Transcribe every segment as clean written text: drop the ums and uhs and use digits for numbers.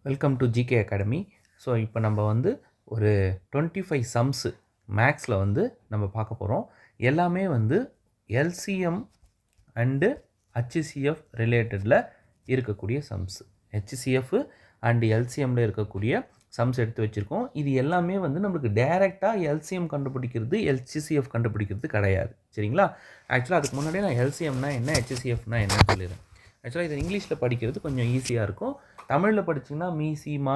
Welcome to GK academy. So இப்போ நம்ம வந்து ஒரு 25 சம்ஸு மேக்ஸில் வந்து நம்ம பார்க்க போகிறோம். எல்லாமே வந்து எல்சிஎம் அண்டு ஹச்சிசிஎஃப் ரிலேட்டடில் இருக்கக்கூடிய சம்ஸ். ஹச்சிசிஎஃப் அண்டு எல்சிஎம்மில் இருக்கக்கூடிய சம்ஸ் எடுத்து வச்சுருக்கோம். இது எல்லாமே வந்து நம்மளுக்கு டைரெக்டாக எல்சிஎம் கண்டுபிடிக்கிறது, ஹச்சிசிஎஃப் கண்டுபிடிக்கிறது கிடையாது. சரிங்களா? ஆக்சுவலாக அதுக்கு முன்னாடியே நான் எல்சிஎம்னா என்ன, ஹச்சிசிஎஃப்னா என்னன்னு சொல்லிடுறேன். ஆக்சுவலாக இது இங்கிலீஷில் படிக்கிறது கொஞ்சம் ஈஸியாக இருக்கும். தமிழில் படிச்சிங்கன்னா மீ சீமா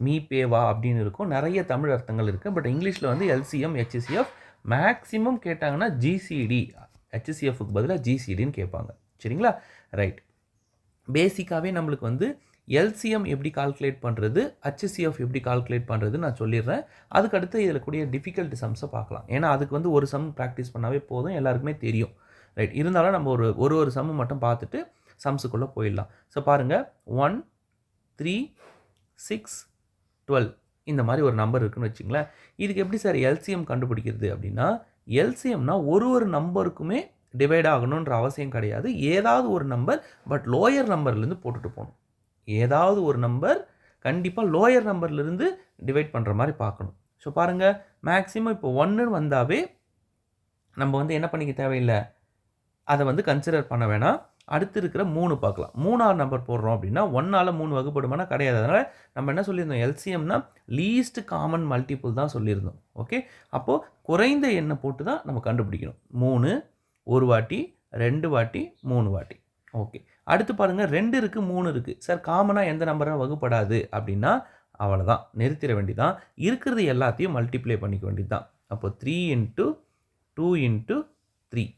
மீ பேவா அப்படின்னு இருக்கும். நிறைய தமிழ் அர்த்தங்கள் இருக்குது. பட் இங்கிலீஷில் வந்து எல்சிஎம் ஹச்சிசிஎஃப் மேக்ஸிமம் கேட்டாங்கன்னா ஜிசிடி, ஹச்சிசிஎஃப்க்கு பதிலாக ஜிசிடின்னு கேட்பாங்க. சரிங்களா? ரைட். பேசிக்காகவே நம்மளுக்கு வந்து எல்சிஎம் எப்படி கால்குலேட் பண்ணுறது, ஹச்சிசிஎஃப் எப்படி கால்குலேட் பண்ணுறது நான் சொல்லிடுறேன். அதுக்கடுத்து இதில் கூடிய டிஃபிகல்ட் சம்ஸை பார்க்கலாம். ஏன்னா அதுக்கு வந்து ஒரு சம் ப்ராக்டிஸ் பண்ணாவே போதும், எல்லாருக்குமே தெரியும். ரைட். இருந்தாலும் நம்ம ஒரு சம்மு மட்டும் பார்த்துட்டு சம்ஸுக்குள்ளே போயிடலாம். ஸோ பாருங்கள், 1 3 6 12 இந்த மாதிரி ஒரு நம்பர் இருக்குன்னு வச்சுங்களேன். இதுக்கு எப்படி சார் எல்சிஎம் கண்டுபிடிக்கிறது அப்படின்னா, எல்சிஎம்னா ஒரு நம்பருக்குமே டிவைட் ஆகணுன்ற அவசியம் கிடையாது. ஏதாவது ஒரு நம்பர் பட் லோயர் நம்பர்லேருந்து போட்டுட்டு போகணும். ஏதாவது ஒரு நம்பர் கண்டிப்பாக லோயர் நம்பர்லேருந்து டிவைட் பண்ணுற மாதிரி பார்க்கணும். ஸோ பாருங்கள், மேக்ஸிமம் இப்போ 1 வந்தாவே நம்ம வந்து என்ன பண்ணிக்க தேவையில்லை, அதை வந்து கன்சிடர் பண்ண வேணாம். அடுத்து இருக்கிற 3 பார்க்கலாம். 3ஆவது நம்பர் போடுறோம் அப்படின்னா 1ஆல் 3 வகுப்படுமானா கிடையாது. அதனால் நம்ம என்ன சொல்லியிருந்தோம், எல்சிஎம்னா லீஸ்ட் காமன் மல்டிபிள் தான் சொல்லியிருந்தோம். ஓகே, அப்போது குறைந்த எண்ணை போட்டு தான் நம்ம கண்டுபிடிக்கணும். 3 ஒரு வாட்டி, 2 வாட்டி, 3 வாட்டி. ஓகே, அடுத்து பாருங்கள், 2 இருக்குது, 3 இருக்குது. சார் காமனாக எந்த நம்பராக வகுப்படாது அப்படின்னா அவ்வளோதான், நிறுத்திட வேண்டியதான். இருக்கிறது எல்லாத்தையும் மல்டிப்ளை பண்ணிக்க வேண்டியது தான். அப்போ 3 × 2 × 3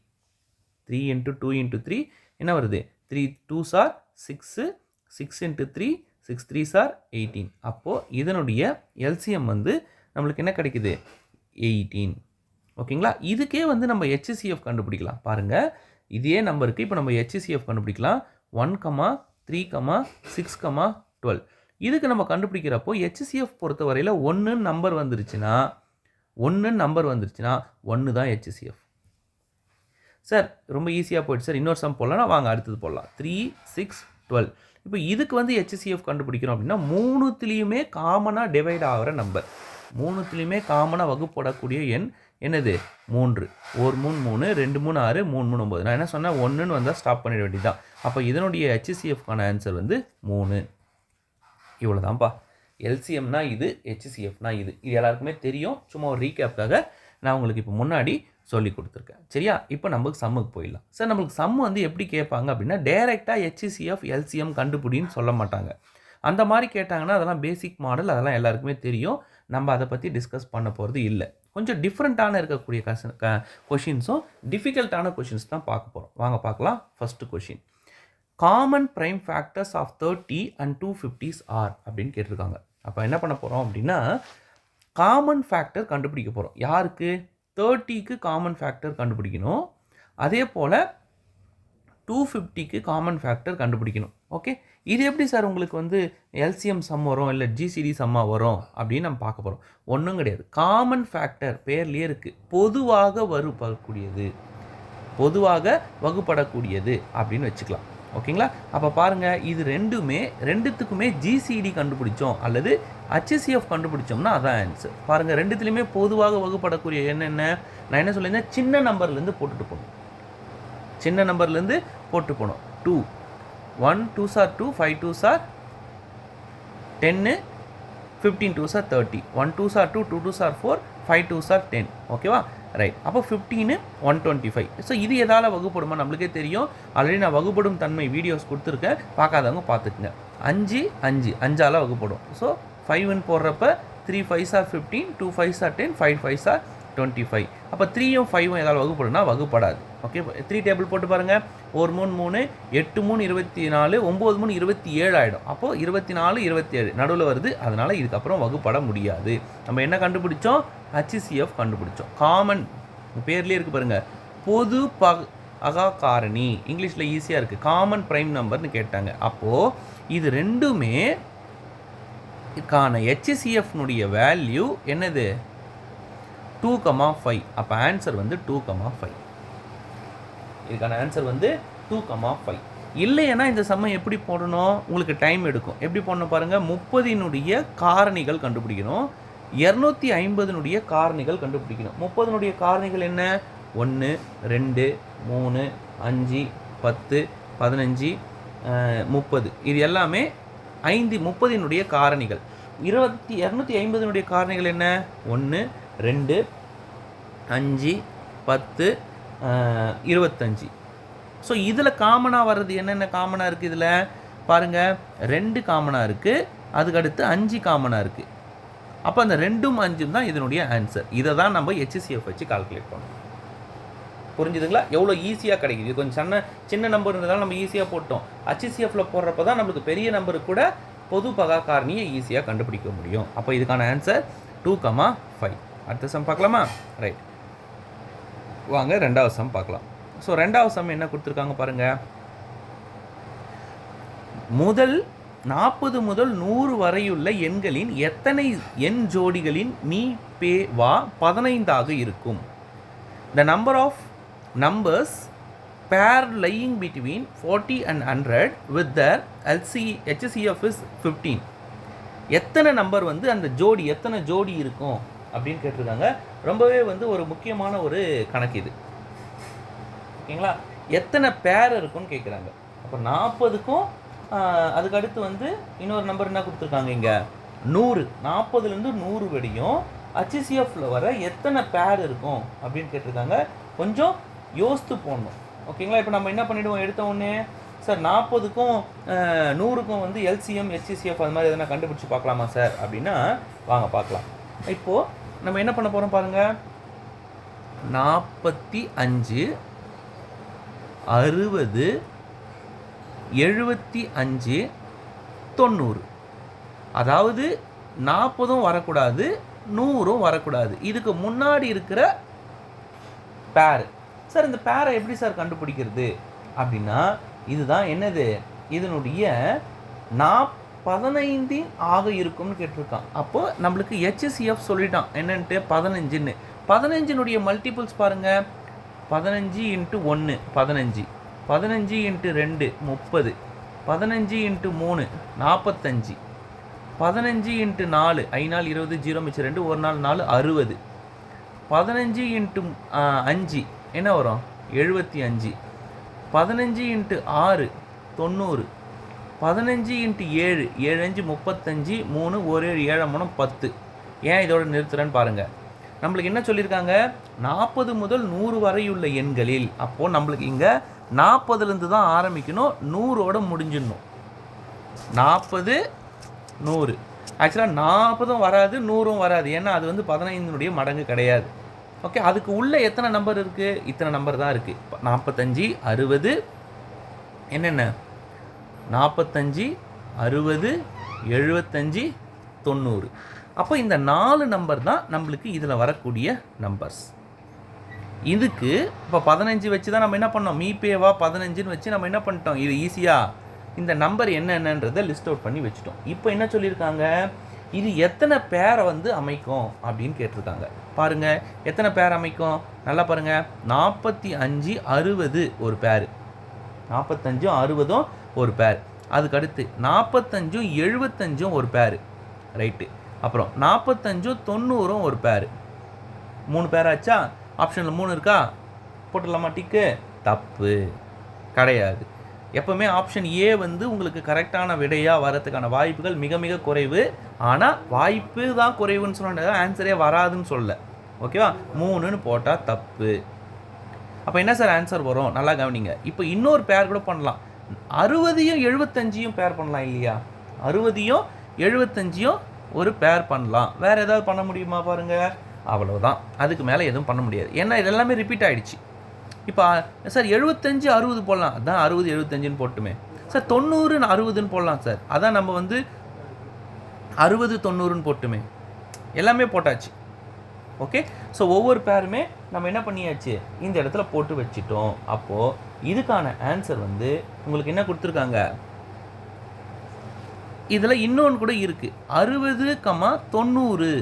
3 × 2 × 3 என்ன வருது, 3 2s are 6, 6 × 3 6 3s are 18. அப்போது இதனுடைய எல்சிஎம் வந்து நம்மளுக்கு என்ன கிடைக்குது, 18. ஓகேங்களா? இதுக்கே வந்து நம்ம ஹச்சிசிஎஃப் கண்டுபிடிக்கலாம். பாருங்கள், இதே நம்பருக்கு இப்போ நம்ம ஹச்சிசிஎஃப் கண்டுபிடிக்கலாம். 1, 3, 6, 12. இதுக்கு நம்ம கண்டுபிடிக்கிறப்போ ஹச்சிசிஎஃப் பொறுத்த வரையில் 1 நம்பர் வந்துருச்சுன்னா 1 தான் ஹச்சிசிஎஃப். சார் ரொம்ப ஈஸியாக போய்ட்டு சார், இன்னொரு சம் போடலாம், வாங்க அடுத்தது போடலாம். 3 6 12. இப்போ இதுக்கு வந்து ஹச்சிசிஎஃப் கண்டுபிடிக்கிறோம் அப்படின்னா 3த்துலேயுமே காமனாக டிவைட் ஆகிற நம்பர், 3த்துலேயுமே காமனாக வகுப்படக்கூடிய எண் என்னது, 3. 1 3 3 2 3 6 3 3 9. நான் என்ன சொன்னேன், 1ன்னு வந்தால் ஸ்டாப் பண்ணிட வேண்டியதுதான். அப்போ இதனுடைய ஹச்சிசிஎஃப்கான ஆன்சர் வந்து 3. இவ்வளோதான்ப்பா. எல்சிஎம்னா இது, ஹச்சிசிஎஃப்னா இது எல்லாருக்குமே தெரியும். சும்மா ஒரு ரீகேப்காக நான் உங்களுக்கு இப்போ முன்னாடி சொல்லி கொடுத்துருக்கேன். சரியா? இப்போ நமக்கு சம்முக்கு போயிடலாம். சார் நம்மளுக்கு சம் வந்து எப்படி கேட்பாங்க அப்படின்னா, டைரெக்டாக ஹச்சிசிஎஃப் எல்சிஎம் கண்டுபிடின்னு சொல்ல மாட்டாங்க. அந்த மாதிரி கேட்டாங்கன்னா அதெல்லாம் பேசிக் மாடல், அதெல்லாம் எல்லாருக்குமே தெரியும். நம்ம அதை பற்றி டிஸ்கஸ் பண்ண போகிறது இல்லை. கொஞ்சம் டிஃப்ரெண்ட்டான இருக்கக்கூடிய கொஷின்ஸும் டிஃபிகல்ட்டான கொஷின்ஸ் தான் பார்க்க போகிறோம். வாங்க பார்க்கலாம். First question, common prime factors of 30 and 250s are அப்படின்னு கேட்டிருக்காங்க. அப்போ என்ன பண்ண போகிறோம் அப்படின்னா, காமன் ஃபேக்டர் கண்டுபிடிக்க போகிறோம். யாருக்கு, 30க்கு காமன் ஃபேக்டர் கண்டுபிடிக்கணும். அதே போல் 250க்கு காமன் ஃபேக்டர் கண்டுபிடிக்கணும். ஓகே, இது எப்படி சார் உங்களுக்கு வந்து எல்சிஎம் சம் வரும் இல்லை ஜிசிடி சம்மாக வரும் அப்படின்னு நம்ம பார்க்க போகிறோம். ஒன்றும் கிடையாது. காமன் ஃபேக்டர் பேர்லேயே இருக்குது, பொதுவாக வகுப்படக்கூடியது அப்படின்னு வச்சுக்கலாம். ஓகேங்களா? அப்போ பாருங்கள், இது ரெண்டுத்துக்குமே ஜிசிடி கண்டுபிடிச்சோம் அல்லது ஹச்சிசிஎஃப் கண்டுபிடிச்சோம்னா அதான் ஆன்சர். பாருங்கள், ரெண்டுத்துலேயுமே பொதுவாக வகுப்படக்கூடிய என்னென்ன, நான் என்ன சொல்லியிருந்தேன், சின்ன நம்பர்லேருந்து போட்டுட்டு போகணும். 2 1 2s are 2, 5 2s are 10, 15 2s are 30, 1 2s are 2, 2 2s are 4, 5 2s are 10. ஓகேவா? ரைட். அப்போ 15 125. ஸோ இது எதால் வகுப்படுமா நம்மளுக்கே தெரியும். ஆல்ரெடி நான் வகுப்படும் தன்மை வீடியோஸ் கொடுத்துருக்கேன், பார்க்காதவங்க பார்த்துக்குங்க. 5ஆல் வகுப்படும். ஸோ 5ன்னு போடுறப்ப 3 5s are 15, 2 5s are 10, 5 5s are 25. அப்போ 3யும் 5ம் எதால் வகுப்படுனா வகுப்படாது. ஓகே, 3 டேபிள் போட்டு பாருங்கள். 1 3 3, 8 3 24, 9 3 27 ஆகிடும். அப்போது 24 27 நடுவில் வருது. அதனால் இதுக்கப்புறம் வகுப்பட முடியாது. நம்ம என்ன கண்டுபிடிச்சோம், ஹச்சிசிஎஃப் கண்டுபிடிச்சோம். காமன் பேர்லேயே இருக்குது பாருங்கள், பொது பகா காரணி. இங்கிலீஷில் ஈஸியாக இருக்குது, காமன் ப்ரைம் நம்பர்னு கேட்டாங்க. அப்போது இது ரெண்டுமே இதுக்கான ஹச்சிசிஎஃப்னுடைய வேல்யூ என்னது, 2,5. அப்போ ஆன்சர் வந்து 2,5. இதுக்கான ஆன்சர் வந்து 2,5. இல்லைன்னா இந்த சம்மை எப்படி போடணும், உங்களுக்கு டைம் எடுக்கும். எப்படி போடணும் பாருங்கள், 30னுடைய காரணிகள் கண்டுபிடிக்கணும், 250னுடைய காரணிகள் கண்டுபிடிக்கணும். 30னுடைய காரணிகள் என்ன, 1 2 3 5 10 15 30, இது எல்லாமே 30னுடைய காரணிகள். 250னுடைய காரணிகள் என்ன, 1 2 5 10 25. ஸோ இதில் காமனாக வர்றது என்னென்ன காமனாக இருக்குது, இதில் பாருங்கள் 2 காமனாக இருக்குது, அதுக்கடுத்து 5 காமனாக இருக்குது. அப்போ அந்த 2ம் 5ம் தான் இதனுடைய ஆன்சர். இதை தான் நம்ம HCF வச்சு கால்குலேட் பண்ணணும். புரிஞ்சுதுங்களா, எவ்வளோ ஈஸியாக கிடைக்குது. இது கொஞ்சம் சின்ன நம்பர் இருந்ததால் நம்ம ஈஸியாக போட்டோம். HCFல போடுறப்ப தான் நம்மளுக்கு பெரிய நம்பருக்கு கூட பொது பகா காரணியை ஈஸியாக கண்டுபிடிக்க முடியும். அப்போ இதுக்கான ஆன்சர் 2,5. அடுத்த சம் பார்க்கலாமா? ரைட், வாங்க ரெண்டாவது சம் பார்க்கலாம். ஸோ ரெண்டாவது சம் என்ன கொடுத்துருக்காங்க பாருங்கள். முதல் 40 முதல் 100 வரையுள்ள எண்களின் எத்தனை எண் ஜோடிகளின் மீ பே வா 15 இருக்கும்? The number of numbers pair lying between 40 and 100 with their HCF is 15. எத்தனை நம்பர் வந்து அந்த ஜோடி, எத்தனை ஜோடி இருக்கும் அப்படின்னு கேட்டிருக்காங்க. ரொம்பவே வந்து ஒரு முக்கியமான ஒரு கணக்கு இது, ஓகேங்களா. எத்தனை பேர் இருக்குன்னு கேட்குறாங்க. அப்போ 40க்கும் அதுக்கு அடுத்து வந்து இன்னொரு நம்பர் என்ன கொடுத்துருக்காங்க இங்கே, 100. 40லேருந்து 100 வரையும் HCFல வர எத்தனை பேர் இருக்கும் அப்படின்னு கேட்டிருக்காங்க. கொஞ்சம் யோசித்து போடணும், ஓகேங்களா. இப்போ நம்ம என்ன பண்ணிவிடுவோம், எடுத்த உடனே சார் 40க்கும் 100க்கும் வந்து LCM HCF அது மாதிரி எதனா கண்டுபிடிச்சி பார்க்கலாமா சார் அப்படின்னா வாங்க பார்க்கலாம். இப்போது நம்ம என்ன பண்ண போகிறோம் பாருங்கள், 45 60 75 90. அதாவது 40ம் வரக்கூடாது 100ம் வரக்கூடாது. இதுக்கு முன்னாடி இருக்கிற பேர். சார் இந்த பேரை எப்படி சார் கண்டுபிடிக்கிறது அப்படின்னா, இதுதான் என்னது, இதனுடைய 15 ஆக இருக்கும்னு கேட்டிருக்கான். அப்போது நம்மளுக்கு HCF சொல்லிட்டான் என்னன்ட்டு 15ன்னு. 15னுடைய மல்டிபிள்ஸ் பாருங்கள், 15 × 1 15, 15 × 2 30, 15 × 3 45, 15 × 4 5 நாள் 20 0 மிச்சம் 2 1 நாள் 4 60, 15 × 5 என்ன வரும் 75, 15 × 6 90, 15 × 7 7 5 35 3 1 7 7 3 10. ஏன் இதோட நிறுத்துறேன்னு பாருங்கள். நம்மளுக்கு என்ன சொல்லியிருக்காங்க, 40 முதல் 100 வரையுள்ள எண்களில். அப்போது நம்மளுக்கு இங்கே 40லேருந்து தான் ஆரம்பிக்கணும், 100ஓட முடிஞ்சிடணும். 40 100. ஆக்சுவலாக 40ம் வராது 100ம் வராது, ஏன்னா அது வந்து 15னுடைய மடங்கு கிடையாது. ஓகே, அதுக்கு உள்ளே எத்தனை நம்பர் இருக்குது, இத்தனை நம்பர் தான் இருக்குது. 45 60 என்னென்ன 45 60 75 90. அப்போ இந்த 4 நம்பர் தான் நம்மளுக்கு இதில் வரக்கூடிய நம்பர்ஸ். இதுக்கு இப்போ 15 வச்சு தான் நம்ம என்ன பண்ணோம், மீபேவா 15ன்னு வச்சு நம்ம என்ன பண்ணிட்டோம், இது ஈஸியாக இந்த நம்பர் என்னென்னன்றதை லிஸ்ட் அவுட் பண்ணி வச்சுட்டோம். இப்போ என்ன சொல்லியிருக்காங்க, இது எத்தனை பேரை வந்து அமைக்கும் அப்படின்னு கேட்டிருக்காங்க. பாருங்கள் எத்தனை பேர் அமைக்கும், நல்லா பாருங்கள். 45 60 ஒரு பேர், 45 60 ஒரு பேர். அதுக்கடுத்து 45 75 ஒரு பேர், ரைட்டு. அப்புறம் 45 90 ஒரு பேர். 3 பேராச்சா? ஆப்ஷனில் 3 இருக்கா, போட்டுடலாமா டிக்கு? தப்பு கிடையாது. எப்போவுமே ஆப்ஷன் ஏ வந்து உங்களுக்கு கரெக்டான விடையாக வரதுக்கான வாய்ப்புகள் மிக மிக குறைவு. ஆனால் வாய்ப்பு தான் குறைவுன்னு சொன்னால் ஆன்சரே வராதுன்னு சொல்ல, ஓகேவா. 3ன்னு போட்டால் தப்பு. அப்போ என்ன சார் ஆன்சர் வரும், நல்லா கவனிங்க. இப்போ இன்னொரு பேர் கூட பண்ணலாம், 60யும் 75யும் பேர் பண்ணலாம் இல்லையா, 60யும் 75யும் ஒரு பேர் பண்ணலாம். வேறு ஏதாவது பண்ண முடியுமா பாருங்கள், அவ்வளவுதான். அதுக்கு மேலே எதுவும் பண்ண முடியாது, ஏன்னா இதெல்லாமே ரிப்பீட் ஆகிடுச்சு. இப்போ சார் 75 60 போடலாம், அதான் 60 75ன்னு போட்டுமே. சார் 90 60ன்னு போடலாம் சார், அதான் நம்ம வந்து 60 90ன்னு போட்டுமே. எல்லாமே போட்டாச்சு, ஓகே. ஸோ ஒவ்வொரு பேருமே நம்ம என்ன பண்ணியாச்சு, இந்த இடத்துல போட்டு வச்சிட்டோம். அப்போது இதுக்கான ஆன்சர் வந்து உங்களுக்கு என்ன கொடுத்துருக்காங்க, இதில் இன்னொன்று கூட இருக்குது, 60, 90.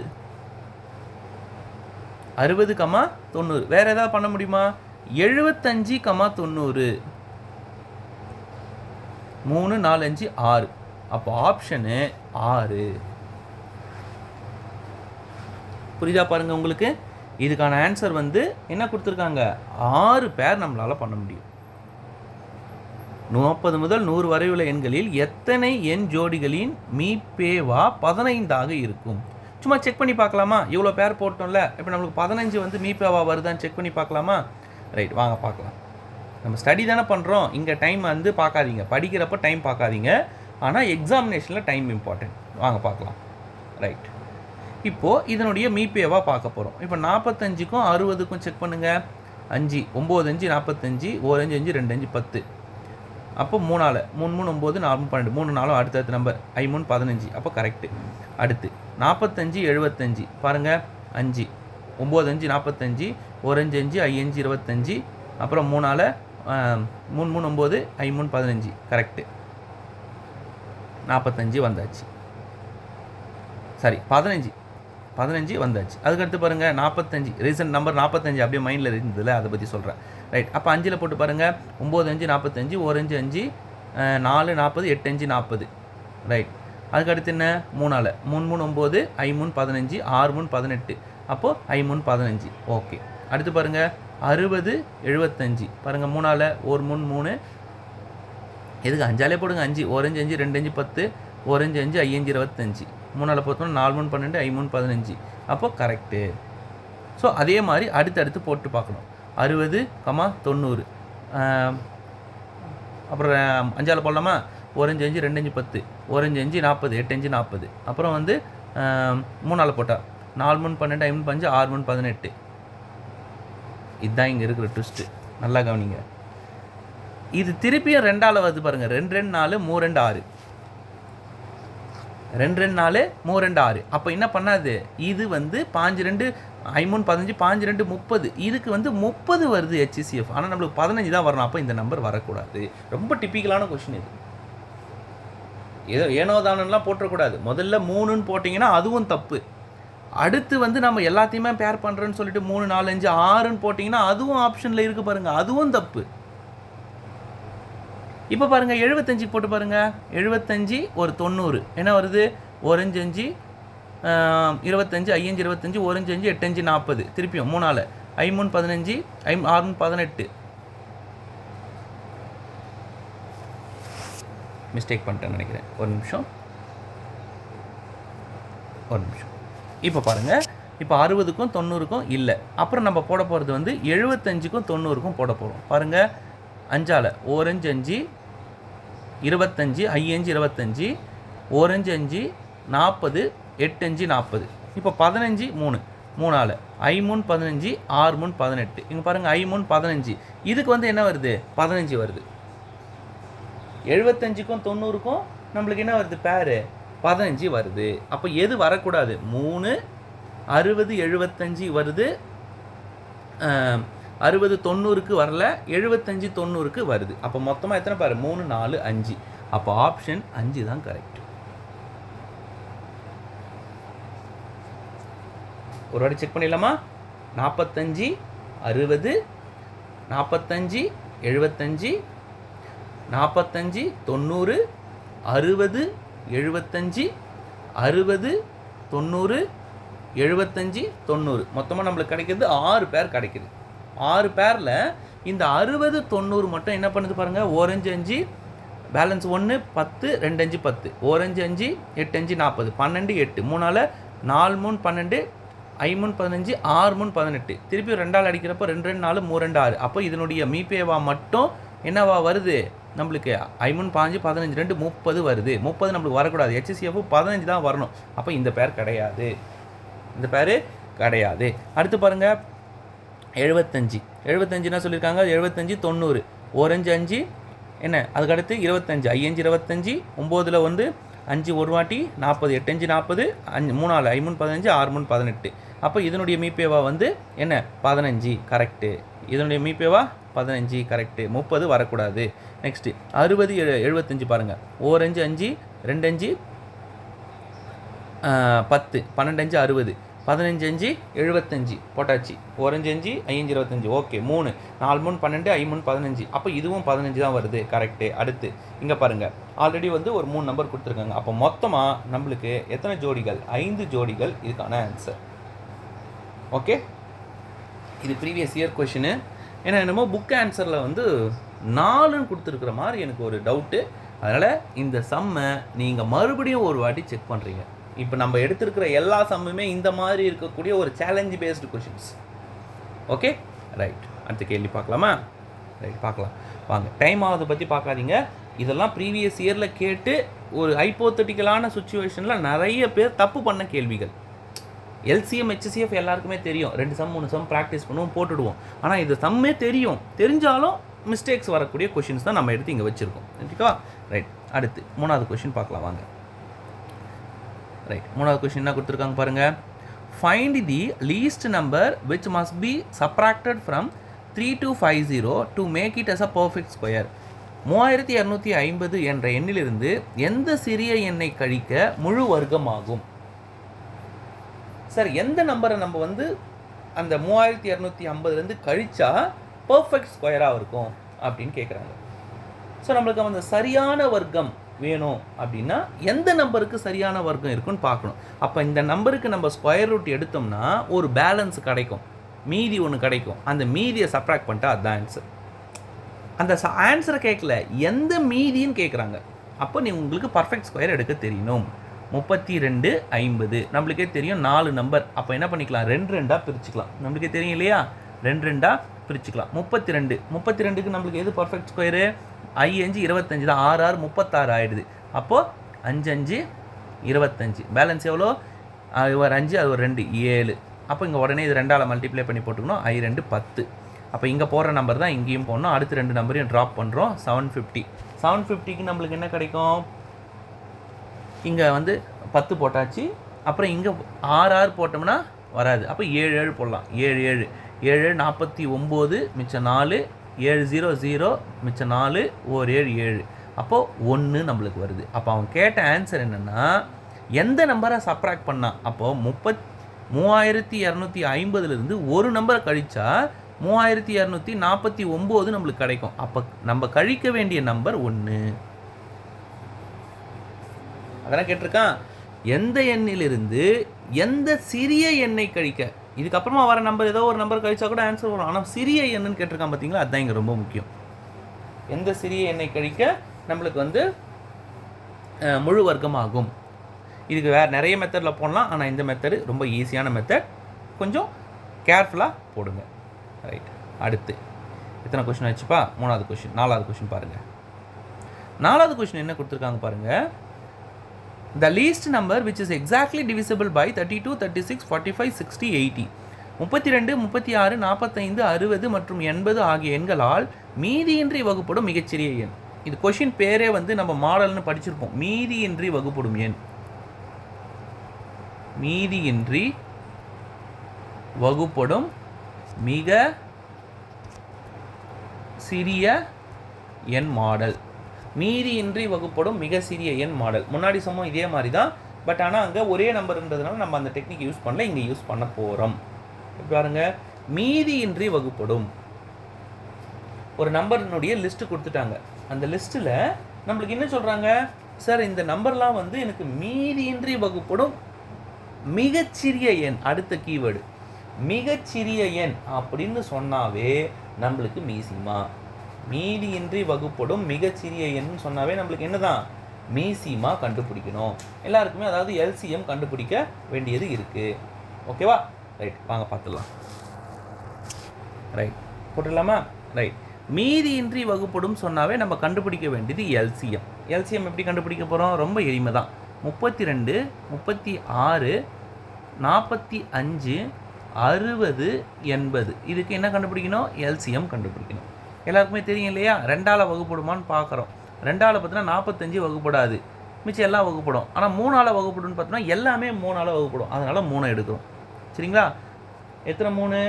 60, 90. வேறு ஏதாவது பண்ண முடியுமா, 75, 90. 3 4 5 6. அப்போ ஆப்ஷனு 6. புரியுதா பாருங்க உங்களுக்கு? இதுக்கான ஆன்சர் வந்து என்ன கொடுத்துருக்காங்க? 6 பேர் நம்மளால் பண்ண முடியும். 40 முதல் 100 வரை உள்ள எண்களில் எத்தனை எண் ஜோடிகளின் மீப்பேவா 15ஆக இருக்கும்? சும்மா செக் பண்ணி பார்க்கலாமா? இவ்வளோ பேர் போட்டோம்ல, இப்போ நம்மளுக்கு 15 வந்து மீப்பேவா வருதான்னு செக் பண்ணி பார்க்கலாமா? ரைட், வாங்க பார்க்கலாம். நம்ம ஸ்டடி தானே பண்ணுறோம், இங்கே டைம் வந்து பார்க்காதீங்க, படிக்கிறப்ப டைம் பார்க்காதீங்க, ஆனால் எக்ஸாமினேஷனில் டைம் இம்பார்ட்டன்ட். வாங்க பார்க்கலாம். ரைட், இப்போது இதனுடைய மீப்பேவாக பார்க்க போகிறோம். இப்போ 45க்கும் 60க்கும் செக் பண்ணுங்கள். 5 9 5 45, 1 5 5 2 5 10. அப்போ 3 3 3 9 4 12, 3 4 அடுத்தடுத்த நம்பர் 3 15. அப்போ கரெக்டு. அடுத்து 45 75 பாருங்கள். 5 9 5 45, 1 5 5 5 25. அப்புறம் 3 3 3 9 3 15. கரெக்டு. 45 வந்தாச்சு. சரி, 15 வந்தாச்சு. அதுக்கடுத்து பாருங்கள் 45. ரீசன்ட் நம்பர் 45 அப்படியே மைண்டில் இருந்ததில்ல, அதை பற்றி சொல்கிறேன். ரைட், அப்போ 5 போட்டு பாருங்கள். 9 5 45, 1 5 5, 4 40, 8 5 40. ரைட், அதுக்கடுத்து என்ன? 3 3 9, 3 15, 6 18. அப்போது 3 15. ஓகே, அடுத்து பாருங்கள் 60 75. பாருங்கள் 3 1 3 3. எதுக்கு 5 போடுங்க. 5 1 5 5 2 5 10, 1 5 5 5 25. 3 போட்டோம்னா 4 3 12, 5 15. அப்போது கரெக்டு. ஸோ அதே மாதிரி அடுத்தடுத்து போட்டு பார்க்கணும். 60, 90. அப்புறம் 5 போடலாமா? 1 5 5 2 5 10, 1 5 5 40, 8 5 40. அப்புறம் வந்து 3 போட்டால் 4 3 12, 5 15, 6 18. இதுதான் இங்கே இருக்கிற ட்விஸ்ட்டு. நல்லா கவனிங்க. இது திருப்பியும் 2 வருது பாருங்கள். 2 2 4, 3 2 6. 2 2 4, 3 2 6. அப்போ என்ன பண்ணாது? இது வந்து 5 2 5 15, 5 2 30. இதுக்கு வந்து 30 வருது HCF. ஆனால் நம்மளுக்கு 15 தான் வரணும். அப்போ இந்த நம்பர் வரக்கூடாது. ரொம்ப டிப்பிக்கலான கொஷின் இது. ஏதோ ஏனோ தானெல்லாம் போட்டக்கூடாது. முதல்ல 3ன்னு போட்டிங்கன்னா அதுவும் தப்பு. அடுத்து வந்து நம்ம எல்லாத்தையுமே பேர் பண்ணுறேன்னு சொல்லிட்டு 3 4 5 6ன்னு போட்டிங்கன்னா அதுவும் ஆப்ஷனில் இருக்குது பாருங்கள், அதுவும் தப்பு. இப்போ பாருங்கள் 75 போட்டு பாருங்கள். 75 ஒரு 90 என்ன வருது? 1 5 5, 25, 5 25, 1 5 5, 8 5 40. திருப்பியும் 3 5 15, 6 18. மிஸ்டேக் பண்ணிட்டேன்னு நினைக்கிறேன். ஒரு நிமிஷம். இப்போ பாருங்கள், இப்போ 60க்கும் 90க்கும் இல்லை. அப்புறம் நம்ம போட போகிறது வந்து 75க்கும் 90க்கும் போட போகிறோம். பாருங்கள் 5 1 5 5, 25, 5 25, 1 5 5, 40, 8 5 40. இப்போ 15 3 3 5 15, 6 18. இங்கே பாருங்கள் 5 15. இதுக்கு வந்து என்ன வருது? 15 வருது. 75க்கும் 90க்கும் நம்மளுக்கு என்ன வருது? பேரு 15 வருது. அப்போ எது வரக்கூடாது? 3 60 75 வருது. 60 90க்கு வரல, 75 90க்கு வருது. அப்போ மொத்தமாக எத்தனை பேர்? 3 4 5. அப்போ ஆப்ஷன் 5 தான் கரெக்ட். ஒரு வாட்டி செக் பண்ணிடலாமா? 45 60, 45 75, 45 90, 60 75, 60 90, 75 90. மொத்தமாக நம்மளுக்கு கிடைக்கிறது 6 பேர் கிடைக்குது. 6 பேரில் இந்த 60 90 மட்டும் என்ன பண்ணுது பாருங்கள். 1 5 5, பேலன்ஸ் 1 10, 2 5 10, 1 5 5, 8 5 40, 12 8, 3 4 3 12, 5 15, 6 18. திருப்பி 2 அடிக்கிறப்போ 2 2 4, 3 2 6. அப்போ இதனுடைய மீபேவா மட்டும் என்னவா வருது? நம்மளுக்கு 5 5 15 2 30 வருது. 30 நம்மளுக்கு வரக்கூடாது. HCF 15 தான் வரணும். அப்போ இந்த பேர் கிடையாது. இந்த பேர் கிடையாது. அடுத்து பாருங்கள் 75. 75 என்ன சொல்லியிருக்காங்க? 75 90, 1 5 5 என்ன? அதுக்கடுத்து 25, 5 25, 9 வந்து 5 ஒரு வாட்டி 40, 8 5 40, 3 5 15, 6 18. அப்போ இதனுடைய மீபேவா வந்து என்ன? 15. கரெக்டு. இதனுடைய மீபேவா 15 கரெக்டு. 30 வரக்கூடாது. நெக்ஸ்ட்டு 60 75 பாருங்கள். 1 5 5, 2 5 10, 12 5 60, 15 5 75 போட்டாச்சு. ஒரு 5 5 5 25. ஓகே 3 4 3 12 5 3 15. அப்போ இதுவும் 15 தான் வருது. கரெக்டு. அடுத்து இங்கே பாருங்கள், ஆல்ரெடி வந்து ஒரு 3 நம்பர் கொடுத்துருக்காங்க. அப்போ மொத்தமாக நம்மளுக்கு எத்தனை ஜோடிகள்? 5 ஜோடிகள் இதுக்கான ஆன்சர். ஓகே, இது ப்ரீவியஸ் இயர் கொஷினு. ஏன்னா என்னமோ புக் ஆன்சரில் வந்து 4ன்னு கொடுத்துருக்குற மாதிரி எனக்கு ஒரு டவுட்டு. அதனால் இந்த சம்மை நீங்கள் மறுபடியும் ஒரு வாட்டி செக் பண்ணுறீங்க. இப்போ நம்ம எடுத்துருக்கிற எல்லா சம்முமே இந்த மாதிரி இருக்கக்கூடிய ஒரு challenge based questions. Okay right, அடுத்த கேள்வி பார்க்கலாமா? ரைட் பார்க்கலாம் வாங்க. டைம் ஆகுது பற்றி பார்க்காதீங்க. இதெல்லாம் ப்ரீவியஸ் இயரில் கேட்டு ஒரு ஹைப்போத்தட்டிக்கலான சுச்சுவேஷனில் நிறைய பேர் தப்பு பண்ண கேள்விகள். எல்சிஎம் HCF எல்லாருக்குமே தெரியும். 2 சம் 3 சம் ப்ராக்டிஸ் பண்ணுவோம், போட்டுடுவோம். ஆனால் இது சம்மே தெரிஞ்சாலும் மிஸ்டேக்ஸ் வரக்கூடிய கொஷின்ஸ் தான் நம்ம எடுத்து இங்கே வச்சுருக்கோம். ஓகேவா? ரைட், அடுத்து 3வது கொஷின் பார்க்கலாம் வாங்க. ரைட், 3வது கொஷின் என்ன கொடுத்துருக்காங்க பாருங்கள். Find the least number which must be subtracted from 3250 to make it as a perfect square. 3250 என்ற எண்ணிலிருந்து எந்த சிறிய எண்ணை கழிக்க முழு வர்க்கம் ஆகும்? சார், எந்த நம்பரை நம்ம வந்து அந்த 3250லேருந்து கழிச்சா பர்ஃபெக்ட் ஸ்கொயராக இருக்கும் அப்படின்னு கேட்குறாங்க. ஸோ நம்மளுக்கு அந்த சரியான வர்க்கம் வேணும் அப்படின்னா எந்த நம்பருக்கு சரியான வர்க்கம் இருக்குன்னு பார்க்கணும். அப்போ இந்த நம்பருக்கு நம்ம ஸ்கொயர் ரூட் எடுத்தோம்னா ஒரு பேலன்ஸ் கிடைக்கும், மீதி ஒன்று கிடைக்கும். அந்த மீதியை சப்ராக்ட் பண்ணிட்டா அதுதான் ஆன்சர். அந்த ஆன்சரை கேட்கல, எந்த மீதின்னு கேட்குறாங்க. அப்போ நீ உங்களுக்கு பர்ஃபெக்ட் ஸ்கொயர் எடுக்க தெரியணும். 32 50 நம்மளுக்கே தெரியும் 4 நம்பர். அப்போ என்ன பண்ணிக்கலாம், 2 2ஆக பிரிச்சுக்கலாம். நம்மளுக்கே தெரியும் இல்லையா, 2 2ஆக பிரிச்சுக்கலாம். 32க்கு நம்மளுக்கு எது பர்ஃபெக்ட் ஸ்கொயரு? 5 5 25 தான். 6 6 36 ஆகிடுது. அப்போது 5 5 25. பேலன்ஸ் எவ்வளோ? ஒரு 5 அது ஒரு 2 7. அப்போ இங்கே உடனே இது 2ஆல் மல்டிப்ளை பண்ணி போட்டுக்கணும். 5 2 10. அப்போ இங்கே போகிற நம்பர் தான் இங்கேயும் போடணும். அடுத்து 2 நம்பரையும் ட்ராப் பண்ணுறோம். 750. 750க்கு நம்மளுக்கு என்ன கிடைக்கும்? இங்கே வந்து 10 போட்டாச்சு. அப்புறம் இங்கே 6 6 போட்டோம்னா வராது. அப்போ 7 7 போடலாம். 7 7 7 49 மிச்சம் 4 7 0 0 மிச்சம் 4 ஒரு 7 7. அப்போது 1 நம்மளுக்கு வருது. அப்போ அவன் கேட்ட ஆன்சர் என்னென்னா எந்த நம்பரை சப்ராக்ட் பண்ணால். அப்போது 3250லேருந்து ஒரு நம்பரை கழிச்சா 3249 நம்மளுக்கு கிடைக்கும். அப்போ நம்ம கழிக்க வேண்டிய நம்பர் 1. அதெல்லாம் கேட்டிருக்கான். எந்த எண்ணிலிருந்து எந்த சிறிய எண்ணை கழிக்க. இதுக்கப்புறமா வர நம்பர் ஏதோ ஒரு நம்பர் கழிச்சா கூட ஆன்சர் வரும். ஆனால் சிறிய எண்ணுன்னு கேட்டிருக்கான் பார்த்தீங்களா, அதுதான் இங்கே ரொம்ப முக்கியம். எந்த சிறிய எண்ணை கழிக்க நம்மளுக்கு வந்து முழு வர்க்கமாகும். இதுக்கு வேறு நிறைய மெத்தடில் போடலாம். ஆனால் இந்த மெத்தடு ரொம்ப ஈஸியான மெத்தட். கொஞ்சம் கேர்ஃபுல்லாக போடுங்க. ரைட், அடுத்து எத்தனை கொஷின் ஆச்சுப்பா? 3வது கொஷின். 4வது கொஷின் பாருங்கள். 4வது கொஷின் என்ன கொடுத்துருக்காங்க பாருங்கள். The least number which is exactly divisible by 32, 36, 45, 60, 80. 32, 36, 45, 60 மற்றும் 80 ஆகிய எண்களால் மீதியின்றி வகுப்படும் மிகச்சிறிய எண். இது கொஷின் பேரே வந்து நம்ம மாடல்னு படிச்சிருப்போம். மீதியின்றி வகுப்படும் எண். மீதியின்றி வகுப்படும் மிக சிறிய எண் மாடல். மீதியின்றி வகுப்படும் மிக சிறிய எண் மாடல். முன்னாடி சொன்னோம் இதே மாதிரி தான். பட் ஆனால் அங்கே ஒரே நம்பர்ன்றதுனால நம்ம அந்த டெக்னிக் யூஸ் பண்ணல, இங்கே யூஸ் பண்ண போகிறோம். பாருங்க, மீதியின்றி வகுப்படும் ஒரு நம்பரினுடைய லிஸ்ட்டு கொடுத்துட்டாங்க. அந்த லிஸ்ட்டில் நம்மளுக்கு என்ன சொல்கிறாங்க, சார் இந்த நம்பர்லாம் வந்து எனக்கு மீதியின்றி வகுப்படும் மிகச்சிறிய எண். அடுத்த கீவேர்டு மிகச்சிறிய எண் அப்படின்னு சொன்னாவே நம்மளுக்கு மீசிமா. மீதியின்றி வகுப்படும் மிகச்சிறிய எண் சொன்னாவே நம்மளுக்கு என்னதான், மீசிமா கண்டுபிடிக்கணும். எல்லாருக்குமே அதாவது எல்சிஎம் கண்டுபிடிக்க வேண்டியது இருக்குது. ஓகேவா? ரைட், வாங்க பார்த்துடலாம். ரைட், போட்டுடலாமா? ரைட், மீதியின்றி வகுப்படும் சொன்னாவே நம்ம கண்டுபிடிக்க வேண்டியது எல்சிஎம். எல்சிஎம் எப்படி கண்டுபிடிக்க போகிறோம்? ரொம்ப எளிமை தான். 32, 36, 45, 60, 80. இதுக்கு என்ன கண்டுபிடிக்கணும்? எல்சிஎம் கண்டுபிடிக்கணும். எல்லாருக்குமே தெரியும் இல்லையா? 2ஆல் வகுப்படுமான்னு பார்க்குறோம். 2ஆல் பார்த்தோன்னா 45 வகுப்படாது, மிச்சம் எல்லாம் வகுப்படும். ஆனால் 3ஆல் வகுப்படுன்னு பார்த்தோன்னா எல்லாமே 3ஆல் வகுப்படும். அதனால் 3 எடுக்கிறோம். சரிங்களா? எத்தனை 3?